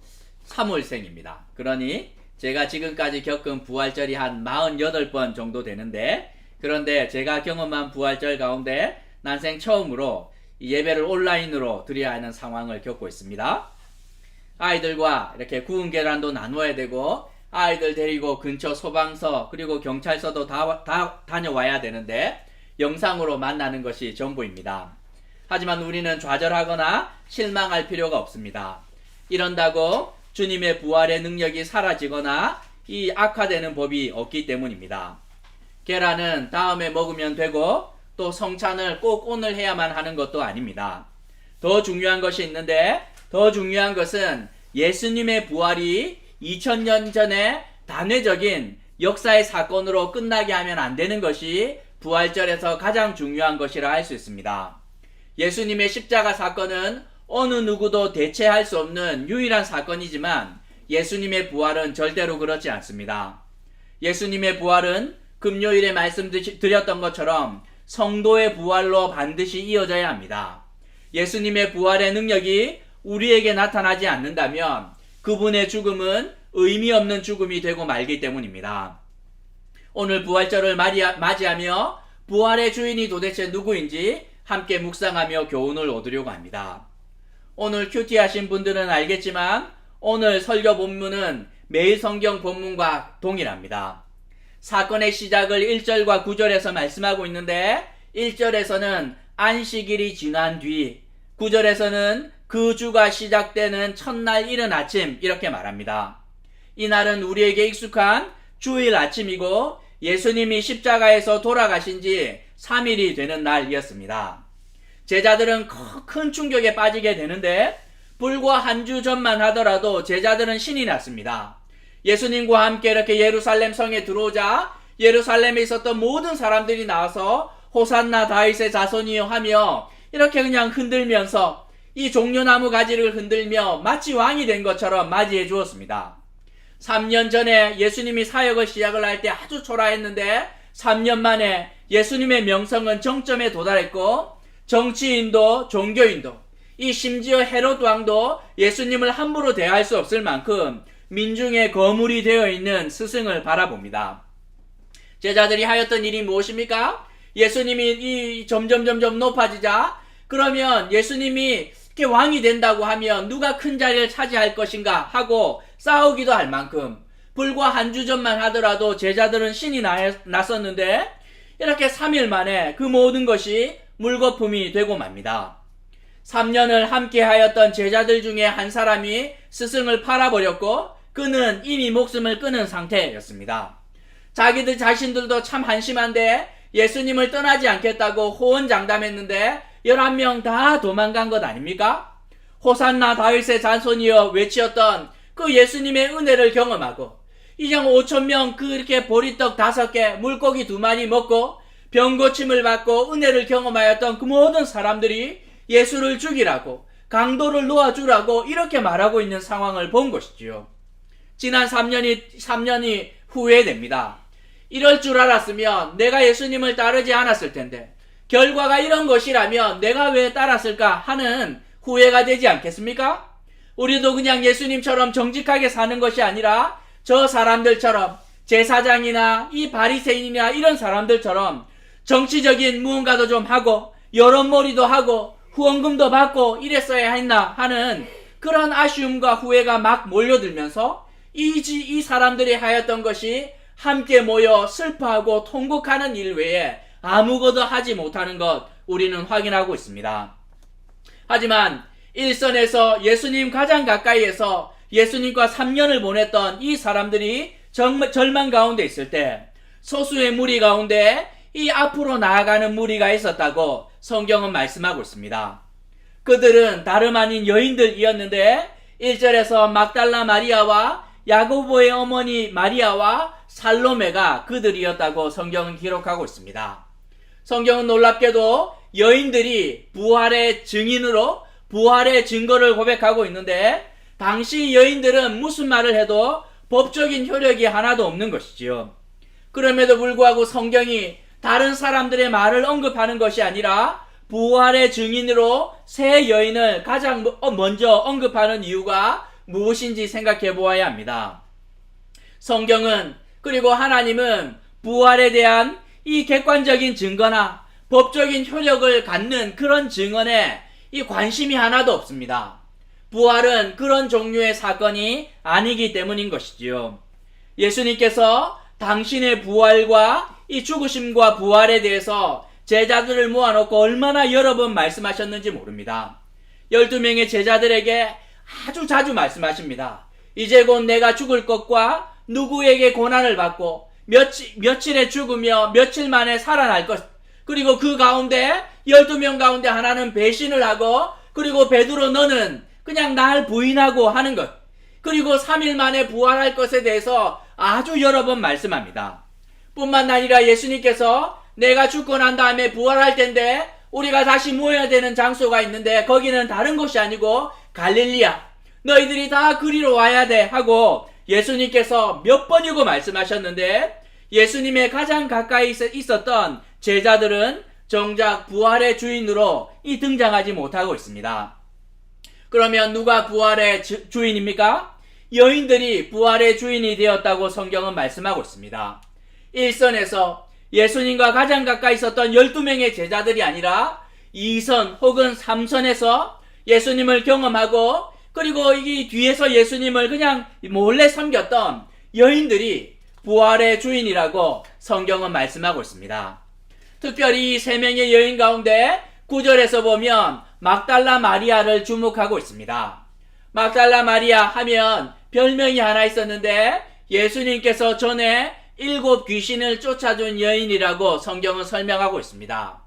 3월생입니다. 그러니 제가 지금까지 겪은 부활절이 한 48번 정도 되는데, 그런데 제가 경험한 부활절 가운데 난생 처음으로 예배를 온라인으로 드려야 하는 상황을 겪고 있습니다. 아이들과 이렇게 구운 계란도 나누어야 되고, 아이들 데리고 근처 소방서 그리고 경찰서도 다 다녀와야 되는데 영상으로 만나는 것이 전부입니다. 하지만 우리는 좌절하거나 실망할 필요가 없습니다. 이런다고 주님의 부활의 능력이 사라지거나 이 악화되는 법이 없기 때문입니다. 계란은 다음에 먹으면 되고 또 성찬을 꼭 오늘 해야만 하는 것도 아닙니다. 더 중요한 것이 있는데, 더 중요한 것은 예수님의 부활이 2000년 전에 단회적인 역사의 사건으로 끝나게 하면 안 되는 것이 부활절에서 가장 중요한 것이라 할 수 있습니다. 예수님의 십자가 사건은 어느 누구도 대체할 수 없는 유일한 사건이지만 예수님의 부활은 절대로 그렇지 않습니다. 예수님의 부활은 금요일에 말씀드렸던 것처럼 성도의 부활로 반드시 이어져야 합니다. 예수님의 부활의 능력이 우리에게 나타나지 않는다면 그분의 죽음은 의미 없는 죽음이 되고 말기 때문입니다. 오늘 부활절을 맞이하며 부활의 주인이 도대체 누구인지 함께 묵상하며 교훈을 얻으려고 합니다. 오늘 큐티하신 분들은 알겠지만 오늘 설교 본문은 매일 성경 본문과 동일합니다. 사건의 시작을 1절과 9절에서 말씀하고 있는데 1절에서는 안식일이 지난 뒤, 9절에서는 그 주가 시작되는 첫날 이른 아침 이렇게 말합니다. 이날은 우리에게 익숙한 주일 아침이고 예수님이 십자가에서 돌아가신 지 3일이 되는 날이었습니다. 제자들은 큰 충격에 빠지게 되는데 불과 한 주 전만 하더라도 제자들은 신이 났습니다. 예수님과 함께 이렇게 예루살렘 성에 들어오자 예루살렘에 있었던 모든 사람들이 나와서 호산나 다윗의 자손이여 하며 이렇게 그냥 흔들면서 이 종려나무 가지를 흔들며 마치 왕이 된 것처럼 맞이해 주었습니다. 3년 전에 예수님이 사역을 시작을 할 때 아주 초라했는데 3년 만에 예수님의 명성은 정점에 도달했고 정치인도 종교인도 이 심지어 헤롯 왕도 예수님을 함부로 대할 수 없을 만큼 민중의 거물이 되어 있는 스승을 바라봅니다. 제자들이 하였던 일이 무엇입니까? 예수님이 점점 높아지자 그러면 예수님이 이렇게 왕이 된다고 하면 누가 큰 자리를 차지할 것인가 하고 싸우기도 할 만큼 불과 한 주 전만 하더라도 제자들은 신이 났었는데 이렇게 3일 만에 그 모든 것이 물거품이 되고 맙니다. 3년을 함께 하였던 제자들 중에 한 사람이 스승을 팔아버렸고 그는 이미 목숨을 끊은 상태였습니다. 자기들 자신들도 참 한심한데 예수님을 떠나지 않겠다고 호언장담했는데 11명 다 도망간 것 아닙니까? 호산나 다윗의 자손이여 외치었던 그 예수님의 은혜를 경험하고 이장 5,000명 그렇게 보리떡 5개 물고기 2마리 먹고 병고침을 받고 은혜를 경험하였던 그 모든 사람들이 예수를 죽이라고 강도를 놓아주라고 이렇게 말하고 있는 상황을 본 것이지요. 지난 3년이 후회됩니다. 이럴 줄 알았으면 내가 예수님을 따르지 않았을 텐데 결과가 이런 것이라면 내가 왜 따랐을까 하는 후회가 되지 않겠습니까? 우리도 그냥 예수님처럼 정직하게 사는 것이 아니라 저 사람들처럼 제사장이나 이 바리새인이나 이런 사람들처럼 정치적인 무언가도 좀 하고 여론몰이도 하고 후원금도 받고 이랬어야 했나 하는 그런 아쉬움과 후회가 막 몰려들면서 이 사람들이 하였던 것이 함께 모여 슬퍼하고 통곡하는 일 외에 아무것도 하지 못하는 것 우리는 확인하고 있습니다. 하지만 일선에서 예수님 가장 가까이에서 예수님과 3년을 보냈던 이 사람들이 절망 가운데 있을 때 소수의 무리 가운데 이 앞으로 나아가는 무리가 있었다고 성경은 말씀하고 있습니다. 그들은 다름 아닌 여인들이었는데 1절에서 막달라 마리아와 야고보의 어머니 마리아와 살로메가 그들이었다고 성경은 기록하고 있습니다. 성경은 놀랍게도 여인들이 부활의 증인으로 부활의 증거를 고백하고 있는데 당시 여인들은 무슨 말을 해도 법적인 효력이 하나도 없는 것이지요. 그럼에도 불구하고 성경이 다른 사람들의 말을 언급하는 것이 아니라 부활의 증인으로 세 여인을 가장 먼저 언급하는 이유가 무엇인지 생각해 보아야 합니다. 성경은 그리고 하나님은 부활에 대한 이 객관적인 증거나 법적인 효력을 갖는 그런 증언에 이 관심이 하나도 없습니다. 부활은 그런 종류의 사건이 아니기 때문인 것이지요. 예수님께서 당신의 부활과 이 죽으심과 부활에 대해서 제자들을 모아놓고 얼마나 여러 번 말씀하셨는지 모릅니다. 12명의 제자들에게 아주 자주 말씀하십니다. 이제 곧 내가 죽을 것과 누구에게 고난을 받고 며칠에 죽으며 며칠 만에 살아날 것, 그리고 그 가운데 12명 가운데 하나는 배신을 하고 그리고 베드로 너는 그냥 날 부인하고 하는 것, 그리고 3일 만에 부활할 것에 대해서 아주 여러 번 말씀합니다. 뿐만 아니라 예수님께서 내가 죽고 난 다음에 부활할 텐데 우리가 다시 모여야 되는 장소가 있는데 거기는 다른 곳이 아니고 갈릴리야, 너희들이 다 그리로 와야 돼 하고 예수님께서 몇 번이고 말씀하셨는데 예수님의 가장 가까이 있었던 제자들은 정작 부활의 주인으로 등장하지 못하고 있습니다. 그러면 누가 부활의 주인입니까? 여인들이 부활의 주인이 되었다고 성경은 말씀하고 있습니다. 1선에서 예수님과 가장 가까이 있었던 12명의 제자들이 아니라 2선 혹은 3선에서 예수님을 경험하고 그리고 이 뒤에서 예수님을 그냥 몰래 섬겼던 여인들이 부활의 주인이라고 성경은 말씀하고 있습니다. 특별히 이 3명의 여인 가운데 9절에서 보면 막달라 마리아를 주목하고 있습니다. 막달라 마리아 하면 별명이 하나 있었는데 예수님께서 전에 7 귀신을 쫓아준 여인이라고 성경은 설명하고 있습니다.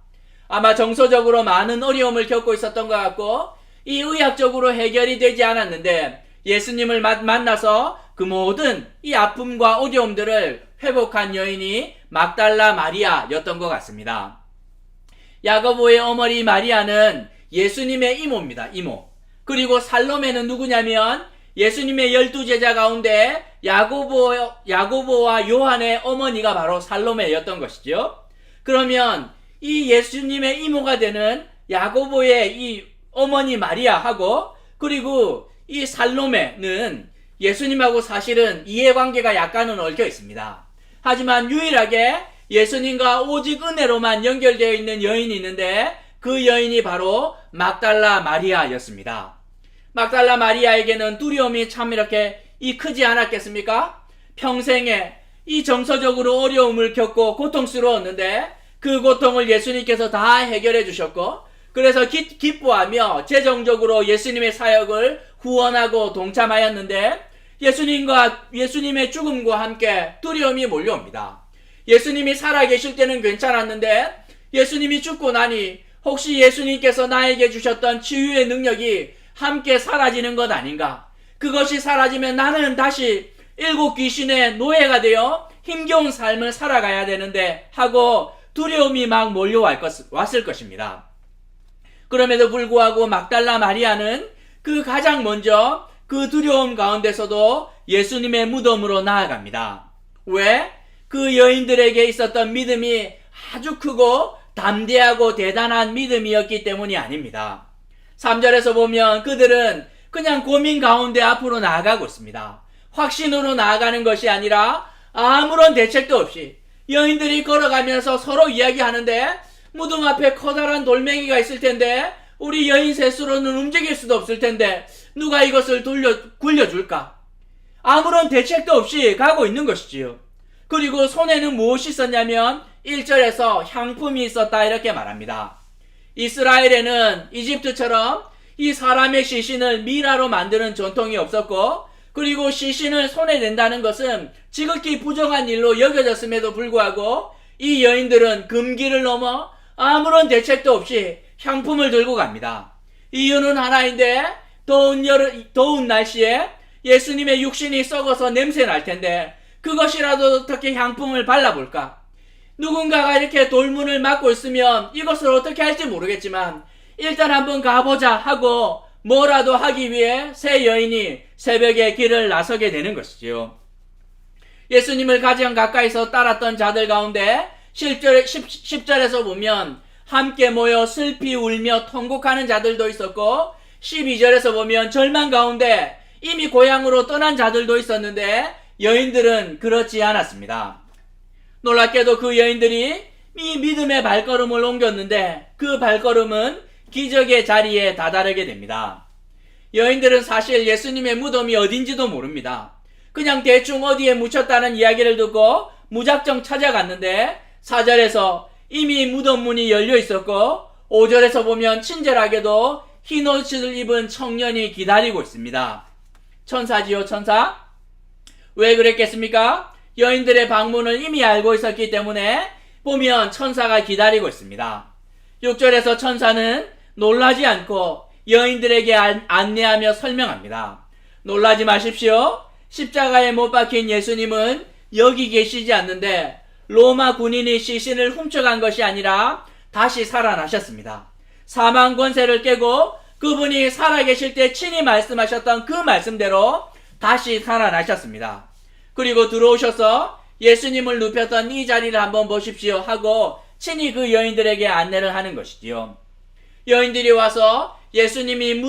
아마 정서적으로 많은 어려움을 겪고 있었던 것 같고 이 의학적으로 해결이 되지 않았는데 예수님을 만나서 그 모든 이 아픔과 어려움들을 회복한 여인이 막달라 마리아였던 것 같습니다. 야고보의 어머니 마리아는 예수님의 이모입니다. 이모. 그리고 살로메는 누구냐면 예수님의 12제자 가운데 야고보와 요한의 어머니가 바로 살로메였던 것이죠. 그러면 이 예수님의 이모가 되는 야고보의 이 어머니 마리아하고 그리고 이 살로메는 예수님하고 사실은 이해관계가 약간은 얽혀 있습니다. 하지만 유일하게 예수님과 오직 은혜로만 연결되어 있는 여인이 있는데 그 여인이 바로 막달라 마리아였습니다. 막달라 마리아에게는 두려움이 참 이렇게 크지 않았겠습니까? 평생에 이 정서적으로 어려움을 겪고 고통스러웠는데 그 고통을 예수님께서 다 해결해 주셨고 그래서 기뻐하며 재정적으로 예수님의 사역을 후원하고 동참하였는데 예수님의 죽음과 함께 두려움이 몰려옵니다. 예수님이 살아계실 때는 괜찮았는데 예수님이 죽고 나니 혹시 예수님께서 나에게 주셨던 치유의 능력이 함께 사라지는 것 아닌가? 그것이 사라지면 나는 다시 7 귀신의 노예가 되어 힘겨운 삶을 살아가야 되는데 하고 두려움이 막 몰려왔을 것입니다. 그럼에도 불구하고 막달라 마리아는 그 가장 먼저 그 두려움 가운데서도 예수님의 무덤으로 나아갑니다. 왜? 그 여인들에게 있었던 믿음이 아주 크고 담대하고 대단한 믿음이었기 때문이 아닙니다. 3절에서 보면 그들은 그냥 고민 가운데 앞으로 나아가고 있습니다. 확신으로 나아가는 것이 아니라 아무런 대책도 없이 여인들이 걸어가면서 서로 이야기하는데 무덤 앞에 커다란 돌멩이가 있을 텐데 우리 여인 셋으로는 움직일 수도 없을 텐데 누가 이것을 굴려줄까? 아무런 대책도 없이 가고 있는 것이지요. 그리고 손에는 무엇이 있었냐면 1절에서 향품이 있었다 이렇게 말합니다. 이스라엘에는 이집트처럼 이 사람의 시신을 미라로 만드는 전통이 없었고 그리고 시신을 손에 댄다는 것은 지극히 부정한 일로 여겨졌음에도 불구하고 이 여인들은 금기를 넘어 아무런 대책도 없이 향품을 들고 갑니다. 이유는 하나인데 더운 날씨에 예수님의 육신이 썩어서 냄새 날 텐데 그것이라도 어떻게 향품을 발라볼까? 누군가가 이렇게 돌문을 막고 있으면 이것을 어떻게 할지 모르겠지만 일단 한번 가보자 하고 뭐라도 하기 위해 세 여인이 새벽에 길을 나서게 되는 것이지요. 예수님을 가장 가까이서 따랐던 자들 가운데 10절에서 보면 함께 모여 슬피 울며 통곡하는 자들도 있었고 12절에서 보면 절망 가운데 이미 고향으로 떠난 자들도 있었는데 여인들은 그렇지 않았습니다. 놀랍게도 그 여인들이 이 믿음의 발걸음을 옮겼는데 그 발걸음은 기적의 자리에 다다르게 됩니다. 여인들은 사실 예수님의 무덤이 어딘지도 모릅니다. 그냥 대충 어디에 묻혔다는 이야기를 듣고 무작정 찾아갔는데 4절에서 이미 무덤 문이 열려 있었고 5절에서 보면 친절하게도 흰 옷을 입은 청년이 기다리고 있습니다. 천사지요, 천사? 왜 그랬겠습니까? 여인들의 방문을 이미 알고 있었기 때문에 보면 천사가 기다리고 있습니다. 6절에서 천사는 놀라지 않고 여인들에게 안내하며 설명합니다. 놀라지 마십시오. 십자가에 못 박힌 예수님은 여기 계시지 않는데 로마 군인이 시신을 훔쳐간 것이 아니라 다시 살아나셨습니다. 사망 권세를 깨고 그분이 살아계실 때 친히 말씀하셨던 그 말씀대로 다시 살아나셨습니다. 그리고 들어오셔서 예수님을 눕혔던 이 자리를 한번 보십시오 하고 친히 그 여인들에게 안내를 하는 것이지요. 여인들이 와서 예수님이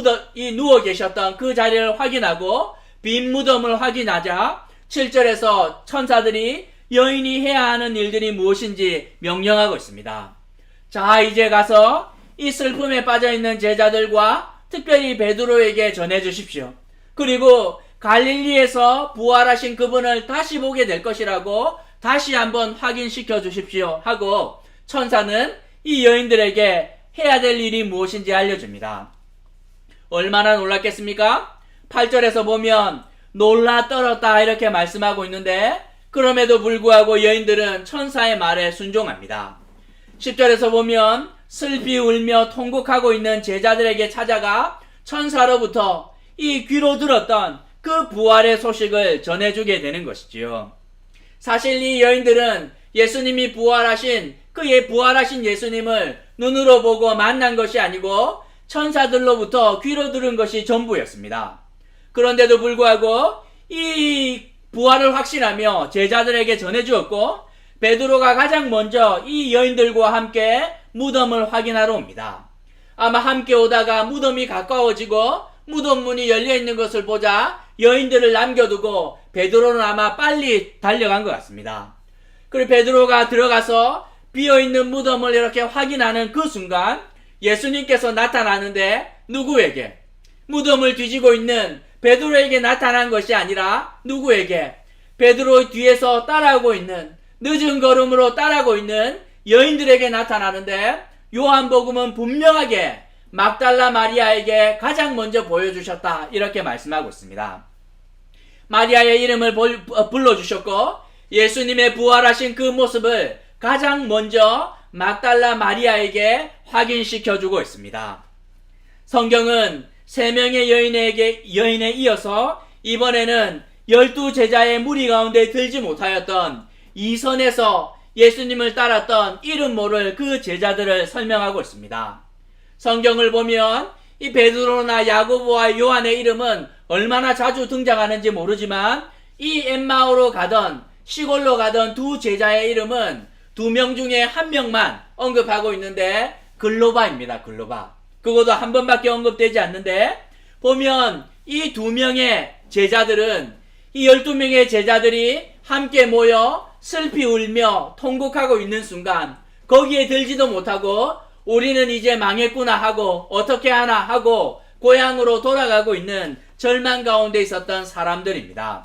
누워 계셨던 그 자리를 확인하고 빈 무덤을 확인하자 7절에서 천사들이 여인이 해야 하는 일들이 무엇인지 명령하고 있습니다. 자, 이제 가서 이 슬픔에 빠져있는 제자들과 특별히 베드로에게 전해주십시오. 그리고 갈릴리에서 부활하신 그분을 다시 보게 될 것이라고 다시 한번 확인시켜 주십시오 하고 천사는 이 여인들에게 해야 될 일이 무엇인지 알려줍니다. 얼마나 놀랐겠습니까? 8절에서 보면 놀라 떨었다 이렇게 말씀하고 있는데 그럼에도 불구하고 여인들은 천사의 말에 순종합니다. 10절에서 보면 슬피 울며 통곡하고 있는 제자들에게 찾아가 천사로부터 이 귀로 들었던 그 부활의 소식을 전해주게 되는 것이지요. 사실 이 여인들은 예수님이 그의 부활하신 예수님을 눈으로 보고 만난 것이 아니고 천사들로부터 귀로 들은 것이 전부였습니다. 그런데도 불구하고 이 부활을 확신하며 제자들에게 전해주었고, 베드로가 가장 먼저 이 여인들과 함께 무덤을 확인하러 옵니다. 아마 함께 오다가 무덤이 가까워지고 무덤 문이 열려있는 것을 보자 여인들을 남겨두고 베드로는 아마 빨리 달려간 것 같습니다. 그리고 베드로가 들어가서 비어있는 무덤을 이렇게 확인하는 그 순간 예수님께서 나타나는데, 누구에게? 무덤을 뒤지고 있는 베드로에게 나타난 것이 아니라 누구에게? 베드로 뒤에서 따라오고 있는, 늦은 걸음으로 따라오고 있는 여인들에게 나타나는데, 요한복음은 분명하게 막달라 마리아에게 가장 먼저 보여주셨다, 이렇게 말씀하고 있습니다. 마리아의 이름을 불러주셨고 예수님의 부활하신 그 모습을 가장 먼저 막달라 마리아에게 확인시켜주고 있습니다. 성경은 3명의 여인에 이어서 이번에는 12제자의 무리 가운데 들지 못하였던 이선에서 예수님을 따랐던 이름 모를 그 제자들을 설명하고 있습니다. 성경을 보면 이 베드로나 야고보와 요한의 이름은 얼마나 자주 등장하는지 모르지만 이 엠마오로 가던, 시골로 가던 두 제자의 이름은 2명 중에 1명만 언급하고 있는데 글로바입니다. 글로바. 그것도 한 번밖에 언급되지 않는데, 보면 이 2명의 제자들은, 이 12명의 제자들이 함께 모여 슬피 울며 통곡하고 있는 순간 거기에 들지도 못하고 우리는 이제 망했구나 하고 어떻게 하나 하고 고향으로 돌아가고 있는 절망 가운데 있었던 사람들입니다.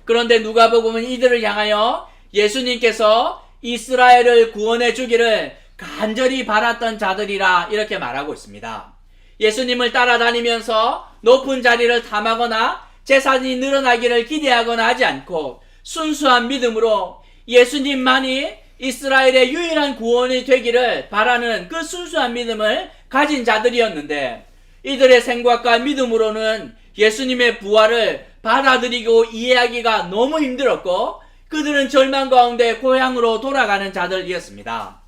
그런데 누가복음은 이들을 향하여 예수님께서 이스라엘을 구원해 주기를 간절히 바랐던 자들이라 이렇게 말하고 있습니다. 예수님을 따라다니면서 높은 자리를 탐하거나 재산이 늘어나기를 기대하거나 하지 않고 순수한 믿음으로 예수님만이 이스라엘의 유일한 구원이 되기를 바라는 그 순수한 믿음을 가진 자들이었는데, 이들의 생각과 믿음으로는 예수님의 부활을 받아들이고 이해하기가 너무 힘들었고 그들은 절망 가운데 고향으로 돌아가는 자들이었습니다.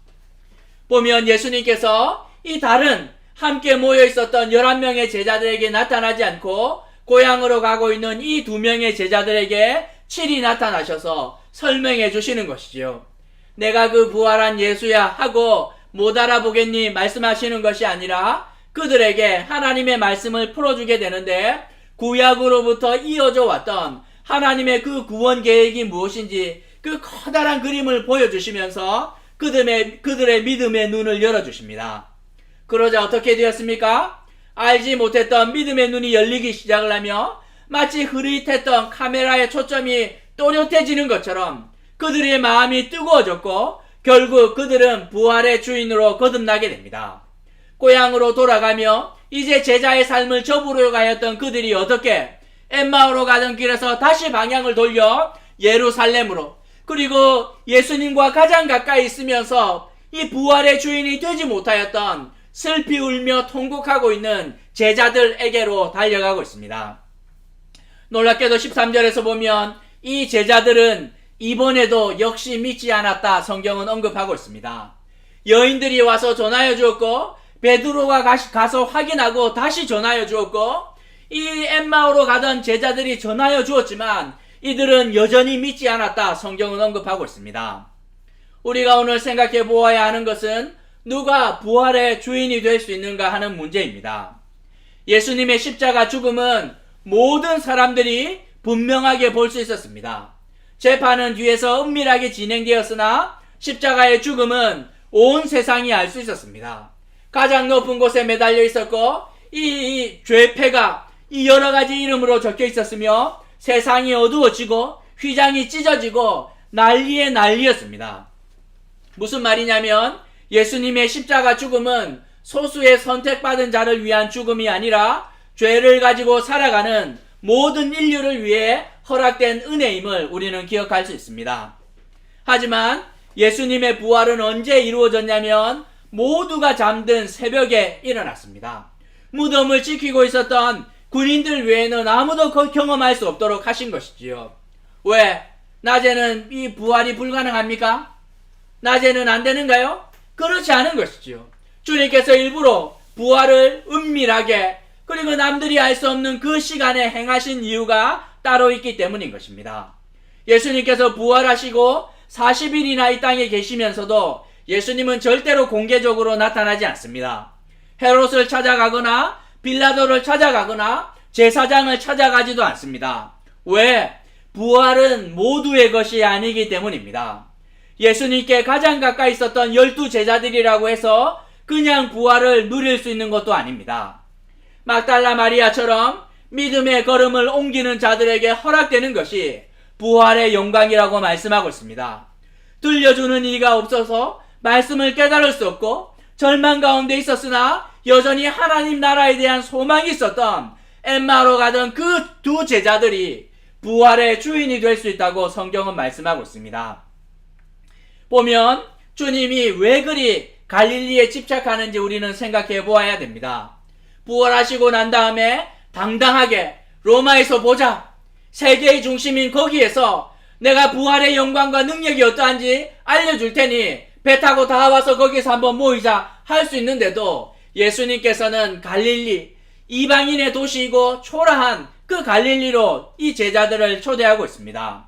보면 예수님께서 이 다른 함께 모여 있었던 11명의 제자들에게 나타나지 않고 고향으로 가고 있는 이 2명의 제자들에게 칠이 나타나셔서 설명해 주시는 것이지요. 내가 그 부활한 예수야 하고 못 알아보겠니 말씀하시는 것이 아니라 그들에게 하나님의 말씀을 풀어주게 되는데, 구약으로부터 이어져 왔던 하나님의 그 구원 계획이 무엇인지 그 커다란 그림을 보여주시면서 그들의 믿음의 눈을 열어주십니다. 그러자 어떻게 되었습니까? 알지 못했던 믿음의 눈이 열리기 시작을 하며 마치 흐릿했던 카메라의 초점이 또렷해지는 것처럼 그들의 마음이 뜨거워졌고 결국 그들은 부활의 주인으로 거듭나게 됩니다. 고향으로 돌아가며 이제 제자의 삶을 접으러 가였던 그들이 어떻게 엠마오로 가던 길에서 다시 방향을 돌려 예루살렘으로, 그리고 예수님과 가장 가까이 있으면서 이 부활의 주인이 되지 못하였던 슬피 울며 통곡하고 있는 제자들에게로 달려가고 있습니다. 놀랍게도 13절에서 보면 이 제자들은 이번에도 역시 믿지 않았다 성경은 언급하고 있습니다. 여인들이 와서 전하여 주었고 베드로가 가서 확인하고 다시 전하여 주었고 이 엠마오로 가던 제자들이 전하여 주었지만 이들은 여전히 믿지 않았다 성경은 언급하고 있습니다. 우리가 오늘 생각해 보아야 하는 것은 누가 부활의 주인이 될 수 있는가 하는 문제입니다. 예수님의 십자가 죽음은 모든 사람들이 분명하게 볼 수 있었습니다. 재판은 뒤에서 은밀하게 진행되었으나 십자가의 죽음은 온 세상이 알 수 있었습니다. 가장 높은 곳에 매달려 있었고 이 죄패가 이 여러 가지 이름으로 적혀 있었으며 세상이 어두워지고 휘장이 찢어지고 난리에 난리였습니다. 무슨 말이냐면 예수님의 십자가 죽음은 소수의 선택받은 자를 위한 죽음이 아니라 죄를 가지고 살아가는 모든 인류를 위해 허락된 은혜임을 우리는 기억할 수 있습니다. 하지만 예수님의 부활은 언제 이루어졌냐면 모두가 잠든 새벽에 일어났습니다. 무덤을 지키고 있었던 군인들 외에는 아무도 경험할 수 없도록 하신 것이지요. 왜? 낮에는 이 부활이 불가능합니까? 낮에는 안 되는가요? 그렇지 않은 것이지요. 주님께서 일부러 부활을 은밀하게 그리고 남들이 알 수 없는 그 시간에 행하신 이유가 따로 있기 때문인 것입니다. 예수님께서 부활하시고 40일이나 이 땅에 계시면서도 예수님은 절대로 공개적으로 나타나지 않습니다. 헤롯을 찾아가거나 빌라도를 찾아가거나 제사장을 찾아가지도 않습니다. 왜? 부활은 모두의 것이 아니기 때문입니다. 예수님께 가장 가까이 있었던 12제자들이라고 해서 그냥 부활을 누릴 수 있는 것도 아닙니다. 막달라 마리아처럼 믿음의 걸음을 옮기는 자들에게 허락되는 것이 부활의 영광이라고 말씀하고 있습니다. 들려주는 이가 없어서 말씀을 깨달을 수 없고 절망 가운데 있었으나 여전히 하나님 나라에 대한 소망이 있었던 엠마오로 가던 그 두 제자들이 부활의 주인이 될 수 있다고 성경은 말씀하고 있습니다. 보면 주님이 왜 그리 갈릴리에 집착하는지 우리는 생각해 보아야 됩니다. 부활하시고 난 다음에 당당하게 로마에서 보자. 세계의 중심인 거기에서 내가 부활의 영광과 능력이 어떠한지 알려줄 테니 배 타고 다 와서 거기서 한번 모이자 할 수 있는데도 예수님께서는 갈릴리, 이방인의 도시이고 초라한 그 갈릴리로 이 제자들을 초대하고 있습니다.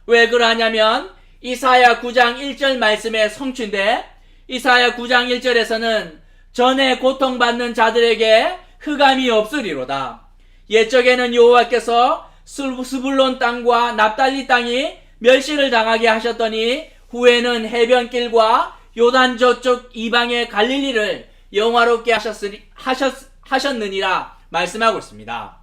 왜 그러냐면 이사야 9장 1절 말씀의 성취인데 이사야 9장 1절에서는 전에 고통받는 자들에게 흑암이 없으리로다. 옛적에는 여호와께서 스불론 땅과 납달리 땅이 멸시를 당하게 하셨더니 후에는 해변길과 요단 저쪽 이방의 갈릴리를 영화롭게 하셨느니라 말씀하고 있습니다.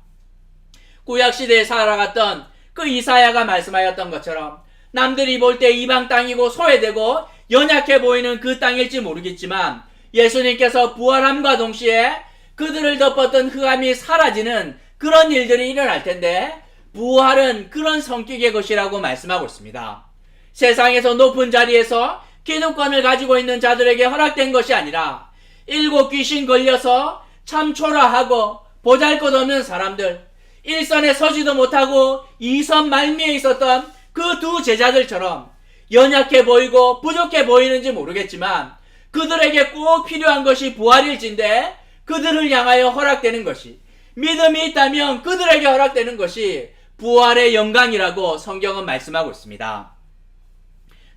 구약시대에 살아갔던 그 이사야가 말씀하였던 것처럼 남들이 볼 때 이방 땅이고 소외되고 연약해 보이는 그 땅일지 모르겠지만 예수님께서 부활함과 동시에 그들을 덮었던 흑암이 사라지는 그런 일들이 일어날 텐데 부활은 그런 성격의 것이라고 말씀하고 있습니다. 세상에서 높은 자리에서 기득권을 가지고 있는 자들에게 허락된 것이 아니라 7 귀신 걸려서 참 초라하고 보잘것없는 사람들, 1선에 서지도 못하고 2선 말미에 있었던 그 두 제자들처럼 연약해 보이고 부족해 보이는지 모르겠지만 그들에게 꼭 필요한 것이 부활일진데 그들을 향하여 허락되는 것이, 믿음이 있다면 그들에게 허락되는 것이 부활의 영광이라고 성경은 말씀하고 있습니다.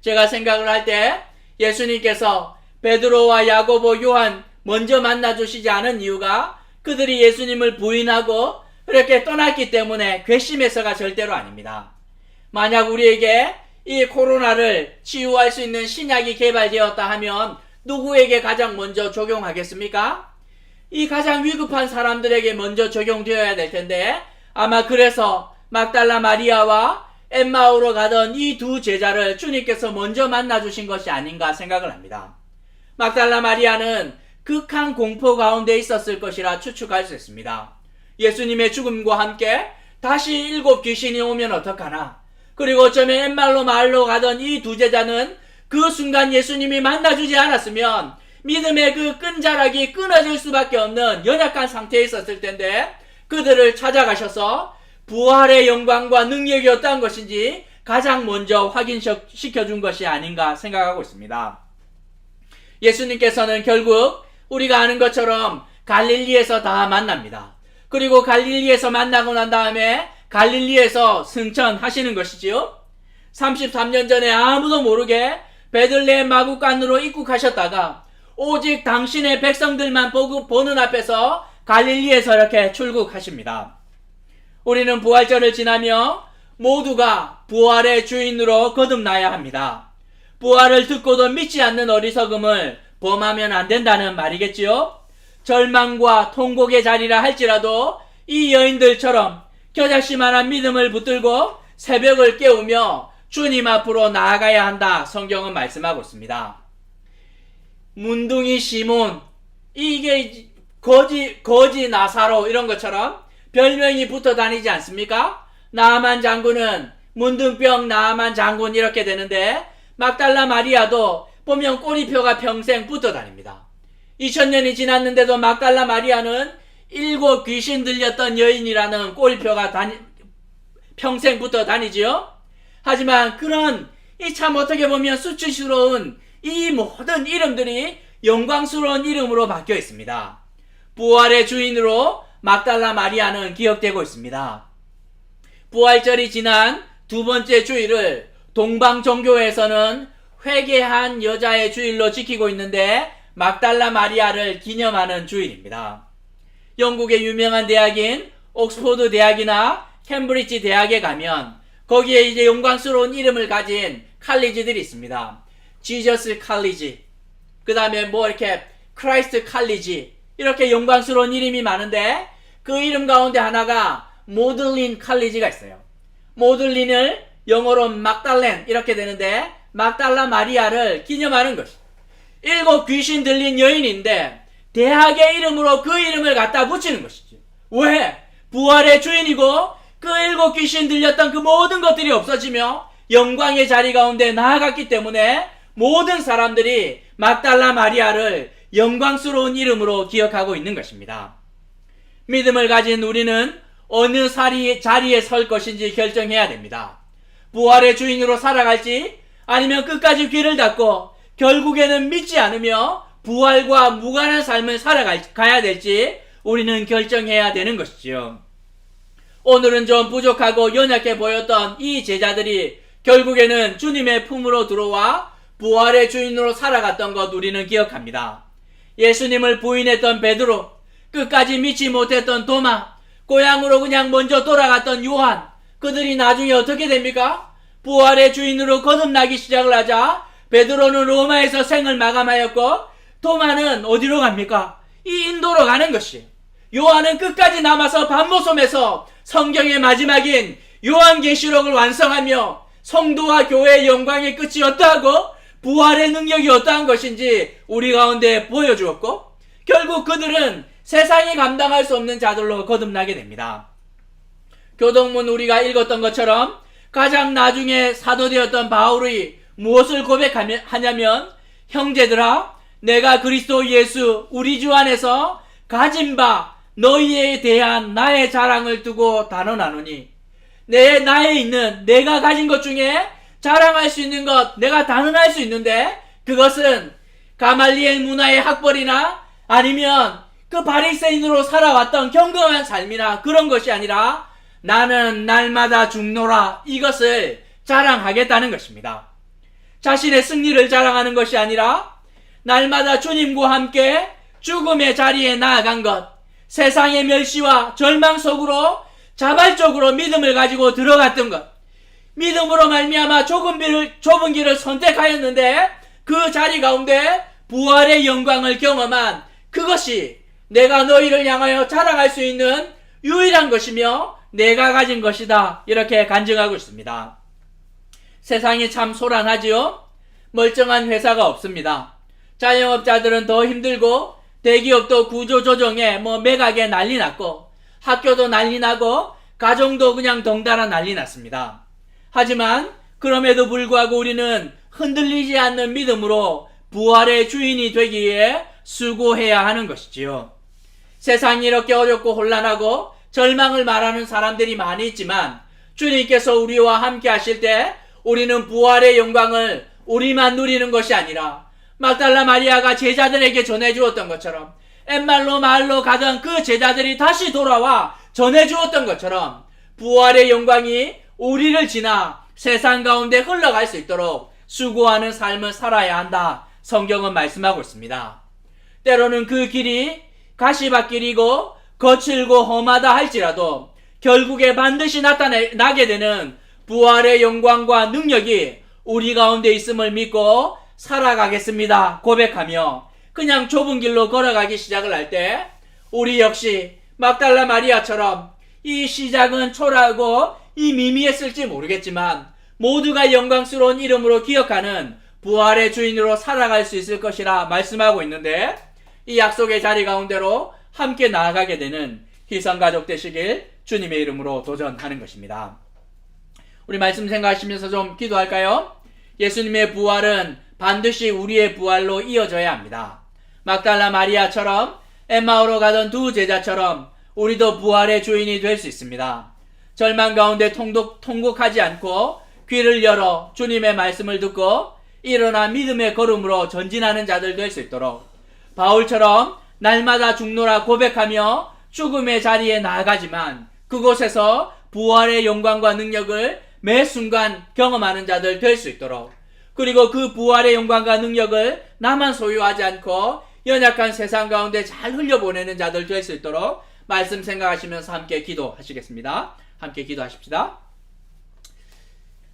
제가 생각을 할 때 예수님께서 베드로와 야고보, 요한 먼저 만나주시지 않은 이유가 그들이 예수님을 부인하고 그렇게 떠났기 때문에 괘씸해서가 절대로 아닙니다. 만약 우리에게 이 코로나를 치유할 수 있는 신약이 개발되었다 하면 누구에게 가장 먼저 적용하겠습니까? 이 가장 위급한 사람들에게 먼저 적용되어야 될 텐데 아마 그래서 막달라 마리아와 엠마오로 가던 이 두 제자를 주님께서 먼저 만나주신 것이 아닌가 생각을 합니다. 막달라 마리아는 극한 공포 가운데 있었을 것이라 추측할 수 있습니다. 예수님의 죽음과 함께 다시 7 귀신이 오면 어떡하나, 그리고 어쩌면 엠마오 마을로 가던 이 두 제자는 그 순간 예수님이 만나주지 않았으면 믿음의 그 끈자락이 끊어질 수밖에 없는 연약한 상태에 있었을 텐데 그들을 찾아가셔서 부활의 영광과 능력이 어떠한 것인지 가장 먼저 확인시켜준 것이 아닌가 생각하고 있습니다. 예수님께서는 결국 우리가 아는 것처럼 갈릴리에서 다 만납니다. 그리고 갈릴리에서 만나고 난 다음에 갈릴리에서 승천하시는 것이지요. 33년 전에 아무도 모르게 베들레헴 마구간으로 입국하셨다가 오직 당신의 백성들만 보는 앞에서 갈릴리에서 이렇게 출국하십니다. 우리는 부활절을 지나며 모두가 부활의 주인으로 거듭나야 합니다. 부활을 듣고도 믿지 않는 어리석음을 범하면 안 된다는 말이겠지요. 절망과 통곡의 자리라 할지라도 이 여인들처럼 겨자씨만한 믿음을 붙들고 새벽을 깨우며 주님 앞으로 나아가야 한다 성경은 말씀하고 있습니다. 문둥이 시몬, 이게 거지 나사로 이런 것처럼 별명이 붙어 다니지 않습니까? 나아만 장군은 문둥병 나아만 장군 이렇게 되는데 막달라 마리아도 보면 꼬리표가 평생 붙어 다닙니다. 2000년이 지났는데도 막달라 마리아는 7 귀신 들렸던 여인이라는 꼴표가 평생부터 다니지요. 하지만 그런 이 참 어떻게 보면 수치스러운 이 모든 이름들이 영광스러운 이름으로 바뀌어 있습니다. 부활의 주인으로 막달라 마리아는 기억되고 있습니다. 부활절이 지난 두 번째 주일을 동방 종교에서는 회개한 여자의 주일로 지키고 있는데 막달라 마리아를 기념하는 주일입니다. 영국의 유명한 대학인 옥스포드 대학이나 캠브리지 대학에 가면 거기에 이제 영광스러운 이름을 가진 칼리지들이 있습니다. 지저스 칼리지, 그 다음에 뭐 이렇게 크라이스트 칼리지, 이렇게 영광스러운 이름이 많은데 그 이름 가운데 하나가 모들린 칼리지가 있어요. 모들린을 영어로 막달렌 이렇게 되는데 막달라 마리아를 기념하는 것이 7 귀신 들린 여인인데 대학의 이름으로 그 이름을 갖다 붙이는 것이죠. 왜? 부활의 주인이고 그 7 귀신 들렸던 그 모든 것들이 없어지며 영광의 자리 가운데 나아갔기 때문에 모든 사람들이 막달라 마리아를 영광스러운 이름으로 기억하고 있는 것입니다. 믿음을 가진 우리는 어느 자리에 설 것인지 결정해야 됩니다. 부활의 주인으로 살아갈지 아니면 끝까지 귀를 닫고 결국에는 믿지 않으며 부활과 무관한 삶을 살아가야 될지 우리는 결정해야 되는 것이지요. 오늘은 좀 부족하고 연약해 보였던 이 제자들이 결국에는 주님의 품으로 들어와 부활의 주인으로 살아갔던 것 우리는 기억합니다. 예수님을 부인했던 베드로, 끝까지 믿지 못했던 도마, 고향으로 그냥 먼저 돌아갔던 요한, 그들이 나중에 어떻게 됩니까? 부활의 주인으로 거듭나기 시작을 하자 베드로는 로마에서 생을 마감하였고 도마는 어디로 갑니까? 이 인도로 가는 것이. 요한은 끝까지 남아서 반모섬에서 성경의 마지막인 요한계시록을 완성하며 성도와 교회의 영광의 끝이 어떠하고 부활의 능력이 어떠한 것인지 우리 가운데 보여주었고 결국 그들은 세상이 감당할 수 없는 자들로 거듭나게 됩니다. 교동문 우리가 읽었던 것처럼 가장 나중에 사도되었던 바울이 무엇을 고백하냐면 형제들아 내가 그리스도 예수 우리 주 안에서 가진 바 너희에 대한 나의 자랑을 두고 단언하노니 나에 있는 내가 가진 것 중에 자랑할 수 있는 것 내가 단언할 수 있는데 그것은 가말리엘 문화의 학벌이나 아니면 그 바리새인으로 살아왔던 경건한 삶이나 그런 것이 아니라 나는 날마다 죽노라 이것을 자랑하겠다는 것입니다. 자신의 승리를 자랑하는 것이 아니라 날마다 주님과 함께 죽음의 자리에 나아간 것, 세상의 멸시와 절망 속으로 자발적으로 믿음을 가지고 들어갔던 것, 믿음으로 말미암아 좁은 길을 선택하였는데 그 자리 가운데 부활의 영광을 경험한 그것이 내가 너희를 향하여 자랑할 수 있는 유일한 것이며 내가 가진 것이다 이렇게 간증하고 있습니다. 세상이 참 소란하지요. 멀쩡한 회사가 없습니다. 자영업자들은 더 힘들고 대기업도 구조조정에 매각에 난리 났고 학교도 난리 나고 가정도 그냥 덩달아 난리 났습니다. 하지만 그럼에도 불구하고 우리는 흔들리지 않는 믿음으로 부활의 주인이 되기 위해 수고해야 하는 것이지요. 세상이 이렇게 어렵고 혼란하고 절망을 말하는 사람들이 많이 있지만 주님께서 우리와 함께 하실 때 우리는 부활의 영광을 우리만 누리는 것이 아니라 막달라 마리아가 제자들에게 전해주었던 것처럼 엠마로 마을로 가던 그 제자들이 다시 돌아와 전해주었던 것처럼 부활의 영광이 우리를 지나 세상 가운데 흘러갈 수 있도록 수고하는 삶을 살아야 한다. 성경은 말씀하고 있습니다. 때로는 그 길이 가시밭길이고 거칠고 험하다 할지라도 결국에 반드시 나타나게 되는 부활의 영광과 능력이 우리 가운데 있음을 믿고 살아가겠습니다 고백하며 그냥 좁은 길로 걸어가기 시작을 할 때 우리 역시 막달라 마리아처럼 이 시작은 초라하고 이 미미했을지 모르겠지만 모두가 영광스러운 이름으로 기억하는 부활의 주인으로 살아갈 수 있을 것이라 말씀하고 있는데 이 약속의 자리 가운데로 함께 나아가게 되는 희성가족 되시길 주님의 이름으로 도전하는 것입니다. 우리 말씀 생각하시면서 좀 기도할까요? 예수님의 부활은 반드시 우리의 부활로 이어져야 합니다. 막달라 마리아처럼 엠마오로 가던 두 제자처럼 우리도 부활의 주인이 될 수 있습니다. 절망 가운데 통곡하지 않고 귀를 열어 주님의 말씀을 듣고 일어나 믿음의 걸음으로 전진하는 자들 될 수 있도록 바울처럼 날마다 죽노라 고백하며 죽음의 자리에 나아가지만 그곳에서 부활의 영광과 능력을 매 순간 경험하는 자들 될 수 있도록 그리고 그 부활의 영광과 능력을 나만 소유하지 않고 연약한 세상 가운데 잘 흘려보내는 자들 될 수 있도록 말씀 생각하시면서 함께 기도하시겠습니다. 함께 기도하십시다.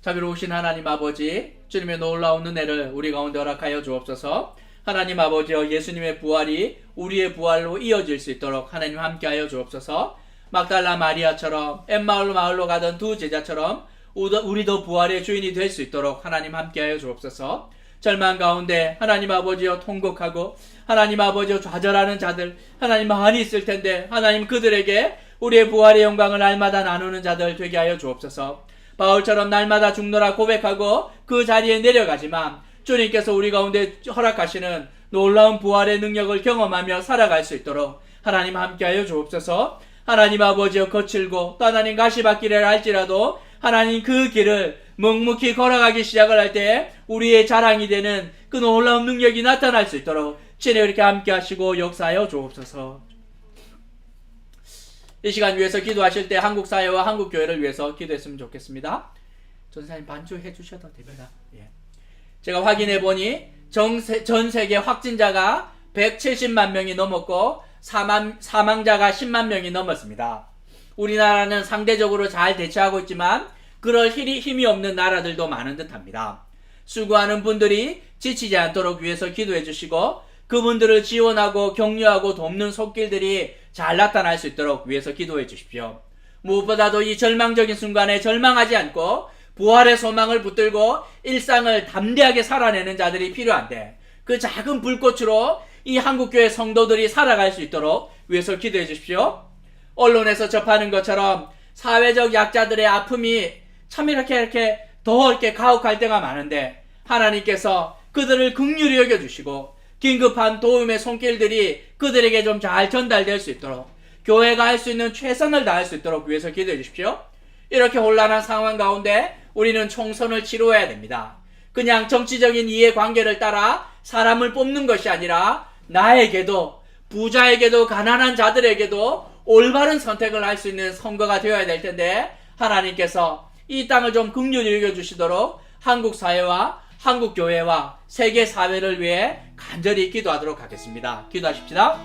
자비로우신 하나님 아버지, 주님의 놀라운 은혜를 우리 가운데 허락하여 주옵소서. 하나님 아버지여, 예수님의 부활이 우리의 부활로 이어질 수 있도록 하나님 함께하여 주옵소서. 막달라 마리아처럼 엠마올 마을로 가던 두 제자처럼 우리도 부활의 주인이 될 수 있도록 하나님 함께하여 주옵소서. 절망 가운데 하나님 아버지여 통곡하고 하나님 아버지여 좌절하는 자들 하나님 많이 있을 텐데 하나님 그들에게 우리의 부활의 영광을 날마다 나누는 자들 되게 하여 주옵소서. 바울처럼 날마다 죽노라 고백하고 그 자리에 내려가지만 주님께서 우리 가운데 허락하시는 놀라운 부활의 능력을 경험하며 살아갈 수 있도록 하나님 함께하여 주옵소서. 하나님 아버지여, 거칠고 또 하나님 가시밭길을 할지라도 하나님 그 길을 묵묵히 걸어가기 시작을 할 때 우리의 자랑이 되는 그 놀라운 능력이 나타날 수 있도록 주님 이렇게 함께 하시고 역사하여 주옵소서. 이 시간 위해서 기도하실 때 한국 사회와 한국 교회를 위해서 기도했으면 좋겠습니다. 전사님 반주해 주셔도 됩니다. 예. 제가 확인해 보니 전 세계 확진자가 170만 명이 넘었고 사망자가 10만 명이 넘었습니다. 우리나라는 상대적으로 잘 대처하고 있지만 그럴 힘이 없는 나라들도 많은 듯합니다. 수고하는 분들이 지치지 않도록 위해서 기도해 주시고 그분들을 지원하고 격려하고 돕는 손길들이 잘 나타날 수 있도록 위해서 기도해 주십시오. 무엇보다도 이 절망적인 순간에 절망하지 않고 부활의 소망을 붙들고 일상을 담대하게 살아내는 자들이 필요한데 그 작은 불꽃으로 이 한국교회 성도들이 살아갈 수 있도록 위해서 기도해 주십시오. 언론에서 접하는 것처럼 사회적 약자들의 아픔이 참 이렇게 더 가혹할 때가 많은데 하나님께서 그들을 긍휼히 여겨주시고 긴급한 도움의 손길들이 그들에게 좀 잘 전달될 수 있도록 교회가 할 수 있는 최선을 다할 수 있도록 위해서 기도해 주십시오. 이렇게 혼란한 상황 가운데 우리는 총선을 치러야 됩니다. 그냥 정치적인 이해관계를 따라 사람을 뽑는 것이 아니라 나에게도 부자에게도 가난한 자들에게도 올바른 선택을 할 수 있는 선거가 되어야 될 텐데 하나님께서 이 땅을 좀 긍휼히 여겨주시도록 한국 사회와 한국 교회와 세계 사회를 위해 간절히 기도하도록 하겠습니다. 기도하십시다.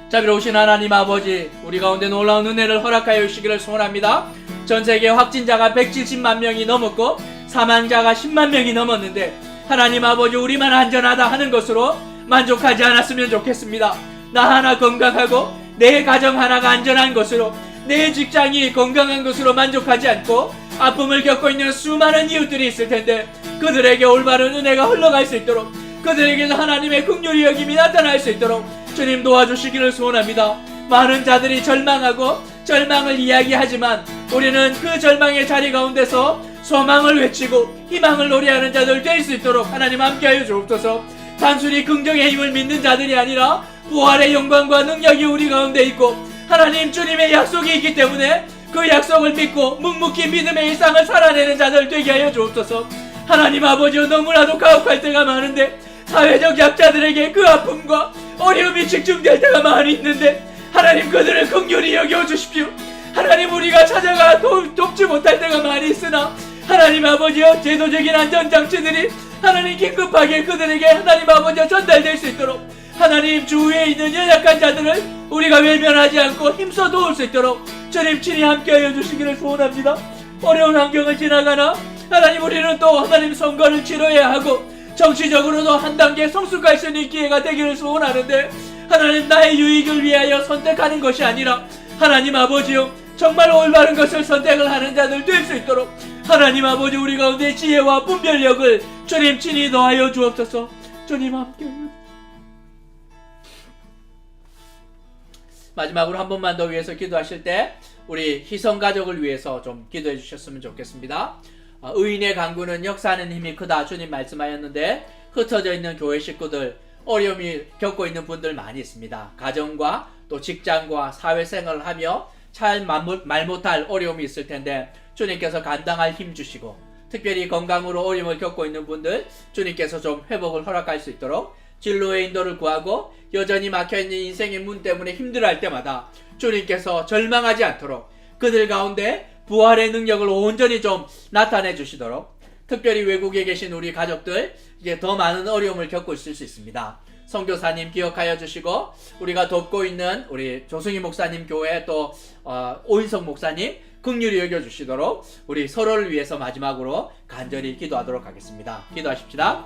자비로우신 하나님 아버지, 우리 가운데 놀라운 은혜를 허락하여 주시기를 소원합니다. 전 세계 확진자가 170만 명이 넘었고 사망자가 10만 명이 넘었는데 하나님 아버지, 우리만 안전하다 하는 것으로 만족하지 않았으면 좋겠습니다. 나 하나 건강하고 내 가정 하나가 안전한 것으로 내 직장이 건강한 것으로 만족하지 않고 아픔을 겪고 있는 수많은 이웃들이 있을 텐데 그들에게 올바른 은혜가 흘러갈 수 있도록 그들에게도 하나님의 긍휼히 여김이 나타날 수 있도록 주님 도와주시기를 소원합니다. 많은 자들이 절망하고 절망을 이야기하지만 우리는 그 절망의 자리 가운데서 소망을 외치고 희망을 노래하는 자들 될 수 있도록 하나님 함께하여 주옵소서. 단순히 긍정의 힘을 믿는 자들이 아니라 부활의 영광과 능력이 우리 가운데 있고 하나님 주님의 약속이 있기 때문에 그 약속을 믿고 묵묵히 믿음의 일상을 살아내는 자들 되게 하여 주옵소서. 하나님 아버지여, 너무나도 가혹할 때가 많은데 사회적 약자들에게 그 아픔과 어려움이 집중될 때가 많이 있는데 하나님 그들을 긍휼히 여겨주십시오. 하나님 우리가 찾아가 돕지 못할 때가 많이 있으나 하나님 아버지여, 제도적인 안전장치들이 하나님 긴급하게 그들에게 하나님 아버지여 전달될 수 있도록 하나님 주위에 있는 연약한 자들을 우리가 외면하지 않고 힘써 도울 수 있도록 주님 친히 함께하여 주시기를 소원합니다. 어려운 환경을 지나가나 하나님 우리는 또 하나님 선거를 치러야 하고 정치적으로도 한 단계 성숙할 수 있는 기회가 되기를 소원하는데 하나님 나의 유익을 위하여 선택하는 것이 아니라 하나님 아버지요, 정말 올바른 것을 선택을 하는 자들 될 수 있도록 하나님 아버지 우리 가운데 지혜와 분별력을 주님 친히 더하여 주옵소서. 주님 함께하여. 마지막으로 한 번만 더 위해서 기도하실 때 우리 희성 가족을 위해서 좀 기도해 주셨으면 좋겠습니다. 의인의 강구는 역사하는 힘이 크다 주님 말씀하였는데 흩어져 있는 교회 식구들 어려움이 겪고 있는 분들 많이 있습니다. 가정과 또 직장과 사회생활을 하며 잘 말 못할 어려움이 있을 텐데 주님께서 감당할 힘 주시고, 특별히 건강으로 어려움을 겪고 있는 분들 주님께서 좀 회복을 허락할 수 있도록 진로의 인도를 구하고, 여전히 막혀있는 인생의 문 때문에 힘들어할 때마다 주님께서 절망하지 않도록 그들 가운데 부활의 능력을 온전히 좀 나타내 주시도록, 특별히 외국에 계신 우리 가족들 이제 더 많은 어려움을 겪고 있을 수 있습니다. 선교사님 기억하여 주시고, 우리가 돕고 있는 우리 조승희 목사님 교회 또 오인성 목사님 긍휼히 여겨주시도록 우리 서로를 위해서 마지막으로 간절히 기도하도록 하겠습니다. 기도하십시다.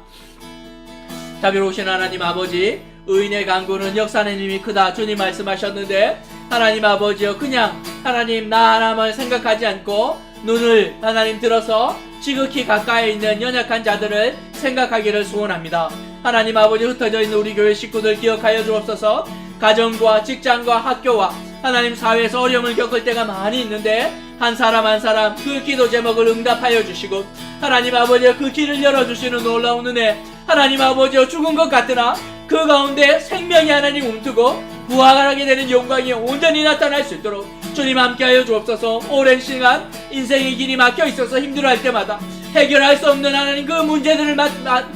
자비로우신 하나님 아버지, 의인의 강구는 역사하는 힘이 크다 주님 말씀하셨는데, 하나님 아버지여, 그냥 하나님 나 하나만 생각하지 않고 눈을 하나님 들어서 지극히 가까이 있는 연약한 자들을 생각하기를 소원합니다. 하나님 아버지, 흩어져 있는 우리 교회 식구들 기억하여 주옵소서. 가정과 직장과 학교와 하나님 사회에서 어려움을 겪을 때가 많이 있는데 한 사람 한 사람 그 기도 제목을 응답하여 주시고, 하나님 아버지여, 그 길을 열어주시는 놀라운 은혜, 하나님 아버지여, 죽은 것 같으나 그 가운데 생명이 하나님 움트고 부활하게 되는 영광이 온전히 나타날 수 있도록 주님 함께하여 주옵소서. 오랜 시간 인생의 길이 막혀 있어서 힘들어할 때마다, 해결할 수 없는 하나님 그 문제들을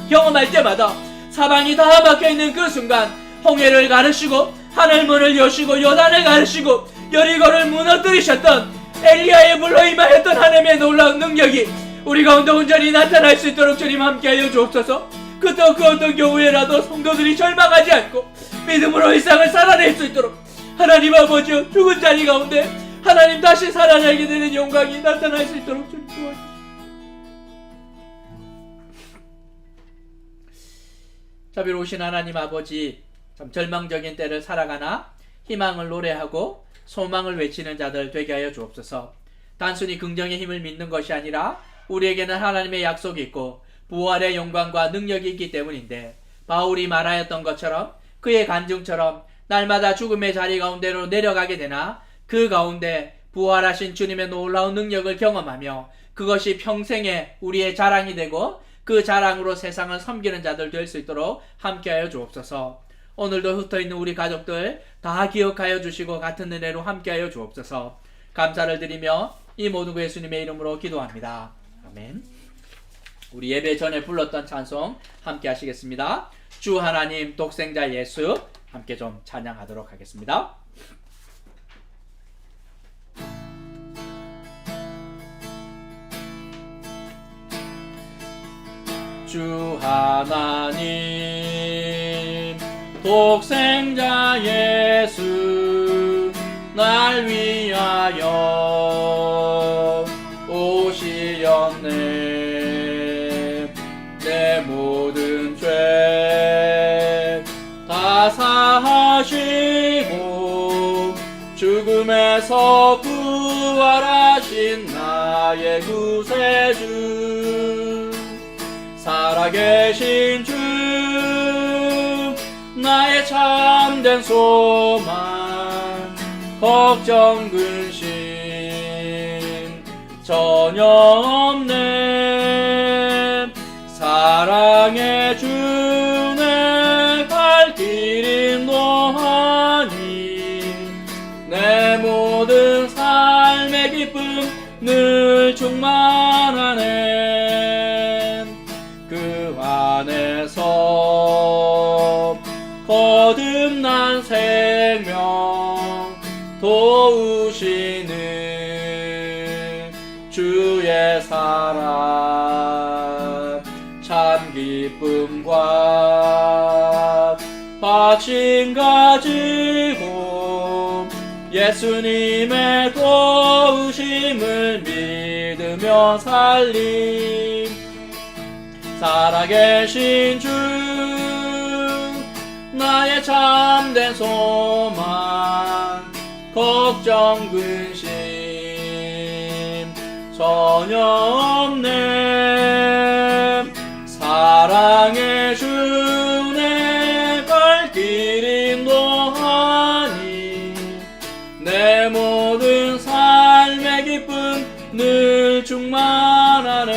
경험할 때마다, 사방이 다 막혀있는 그 순간 홍해를 가르시고 하늘문을 여시고 요단을 가르시고 여리고를 무너뜨리셨던 엘리야의 불로 임하였던 하나님의 놀라운 능력이 우리 가운데 온전히 나타날 수 있도록 주님 함께하여 주옵소서. 그 어떤 경우에라도 성도들이 절망하지 않고 믿음으로 일상을 살아낼 수 있도록 하나님 아버지여, 죽은 자리 가운데 하나님 다시 살아나게 되는 영광이 나타날 수 있도록 주님 도와주시옵소서. 자비로우신 하나님 아버지, 참 절망적인 때를 살아가나 희망을 노래하고 소망을 외치는 자들 되게 하여 주옵소서. 단순히 긍정의 힘을 믿는 것이 아니라 우리에게는 하나님의 약속이 있고 부활의 영광과 능력이 있기 때문인데, 바울이 말하였던 것처럼 그의 간증처럼 날마다 죽음의 자리 가운데로 내려가게 되나 그 가운데 부활하신 주님의 놀라운 능력을 경험하며 그것이 평생의 우리의 자랑이 되고 그 자랑으로 세상을 섬기는 자들 될 수 있도록 함께하여 주옵소서. 오늘도 흩어있는 우리 가족들 다 기억하여 주시고 같은 은혜로 함께하여 주옵소서. 감사를 드리며 이 모든 것 예수님의 이름으로 기도합니다. 아멘. 우리 예배 전에 불렀던 찬송 함께 하시겠습니다. 주 하나님 독생자 예수, 함께 좀 찬양하도록 하겠습니다. 주 하나님 독생자 예수, 날 위하여 오시었네. 내 모든 죄 다 사하시고 죽음에서 부활하신 나의 구세주, 살아계신 주, 나의 참된 소망, 걱정 근심 전혀 없네. 사랑의 주 내 갈 길 인도하니 내 모든 삶의 기쁨 늘 충만하네. 그 안에서 거듭난 생명 도우시는 주의 사랑, 참 기쁨과 확신 가지고 예수님의 도우심을 믿으며 살림. 살아계신 주, 나의 참된 소망, 걱정 근심 전혀 없네. 사랑의 주 내 갈 길 인도하니 내 모든 삶의 기쁨 늘 충만하네.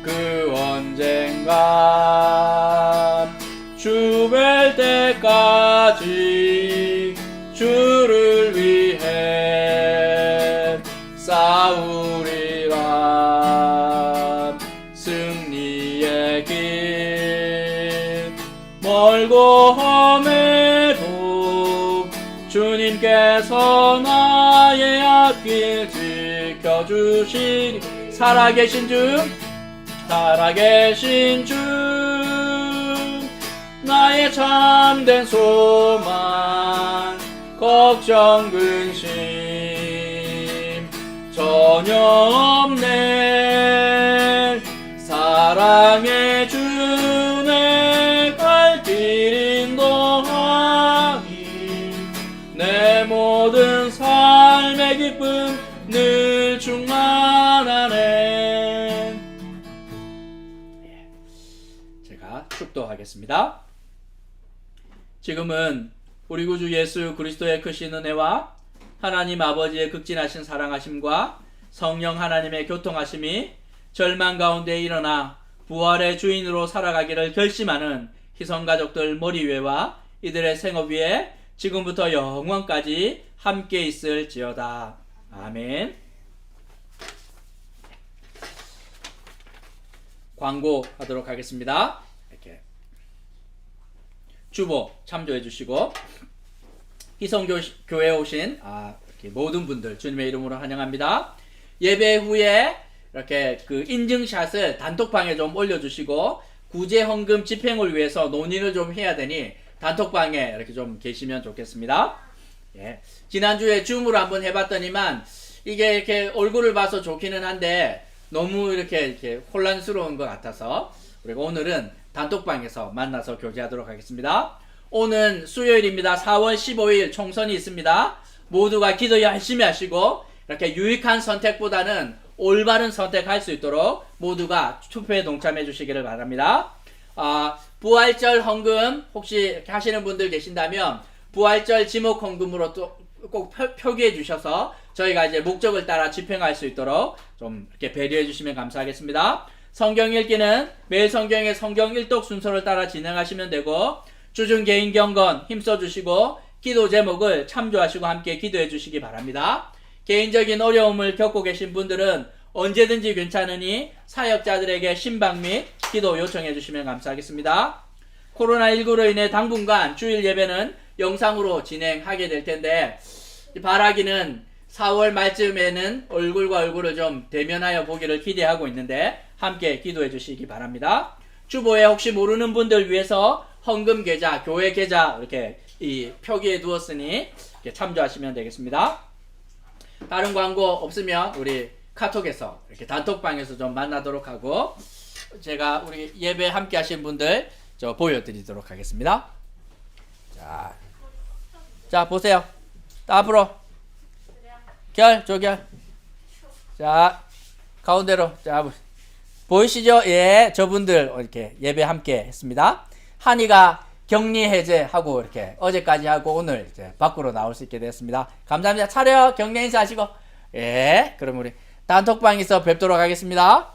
그 언젠가 위에서 나의 앞길 지켜주시니 살아계신 주 나의 참된 소망 걱정 근심 전혀 없네 사랑의 주내 갈 길 인도하니 내 모든 삶의 기쁨 늘 충만하네. 제가 축도하겠습니다. 지금은 우리 구주 예수 그리스도의 크신 은혜와 하나님 아버지의 극진하신 사랑하심과 성령 하나님의 교통하심이 절망 가운데 일어나 부활의 주인으로 살아가기를 결심하는 희성가족들 머리 위에와 이들의 생업 위에 지금부터 영원까지 함께 있을지어다. 아멘. 광고하도록 하겠습니다. 이렇게 주보 참조해 주시고 희성교회에 오신 이렇게 모든 분들 주님의 이름으로 환영합니다. 예배 후에 이렇게 그 인증샷을 단톡방에 좀 올려주시고 구제 헌금 집행을 위해서 논의를 좀 해야 되니 단톡방에 이렇게 좀 계시면 좋겠습니다. 예. 지난주에 줌으로 한번 해봤더니만 이게 이렇게 얼굴을 봐서 좋기는 한데 너무 이렇게 혼란스러운 것 같아서 우리가 오늘은 단톡방에서 만나서 교제하도록 하겠습니다. 오늘 수요일입니다. 4월 15일 총선이 있습니다. 모두가 기도 열심히 하시고 이렇게 유익한 선택보다는 올바른 선택할 수 있도록 모두가 투표에 동참해 주시기를 바랍니다. 부활절 헌금 혹시 하시는 분들 계신다면 부활절 지목 헌금으로 또 꼭 표기해 주셔서 저희가 이제 목적을 따라 집행할 수 있도록 좀 이렇게 배려해 주시면 감사하겠습니다. 성경 읽기는 매일 성경의 성경 일독 순서를 따라 진행하시면 되고 주중 개인 경건 힘써 주시고 기도 제목을 참조하시고 함께 기도해 주시기 바랍니다. 개인적인 어려움을 겪고 계신 분들은 언제든지 괜찮으니 사역자들에게 신방 및 기도 요청해 주시면 감사하겠습니다. 코로나19로 인해 당분간 주일 예배는 영상으로 진행하게 될 텐데 바라기는 4월 말쯤에는 얼굴과 얼굴을 좀 대면하여 보기를 기대하고 있는데 함께 기도해 주시기 바랍니다. 주보에 혹시 모르는 분들 위해서 헌금 계좌, 교회 계좌 이렇게 표기해 두었으니 이렇게 참조하시면 되겠습니다. 다른 광고 없으면 우리 카톡에서 이렇게 단톡방에서 좀 만나도록 하고 제가 우리 예배 함께 하신 분들 저 보여드리도록 하겠습니다. 자 보세요. 앞으로 조결 자 가운데로 자 보이시죠? 예, 저분들 이렇게 예배 함께 했습니다. 한이가 격리 해제하고 이렇게 어제까지 하고 오늘 이제 밖으로 나올 수 있게 되었습니다. 감사합니다. 차려 격리 인사하시고 예, 그럼 우리 단톡방에서 뵙도록 하겠습니다.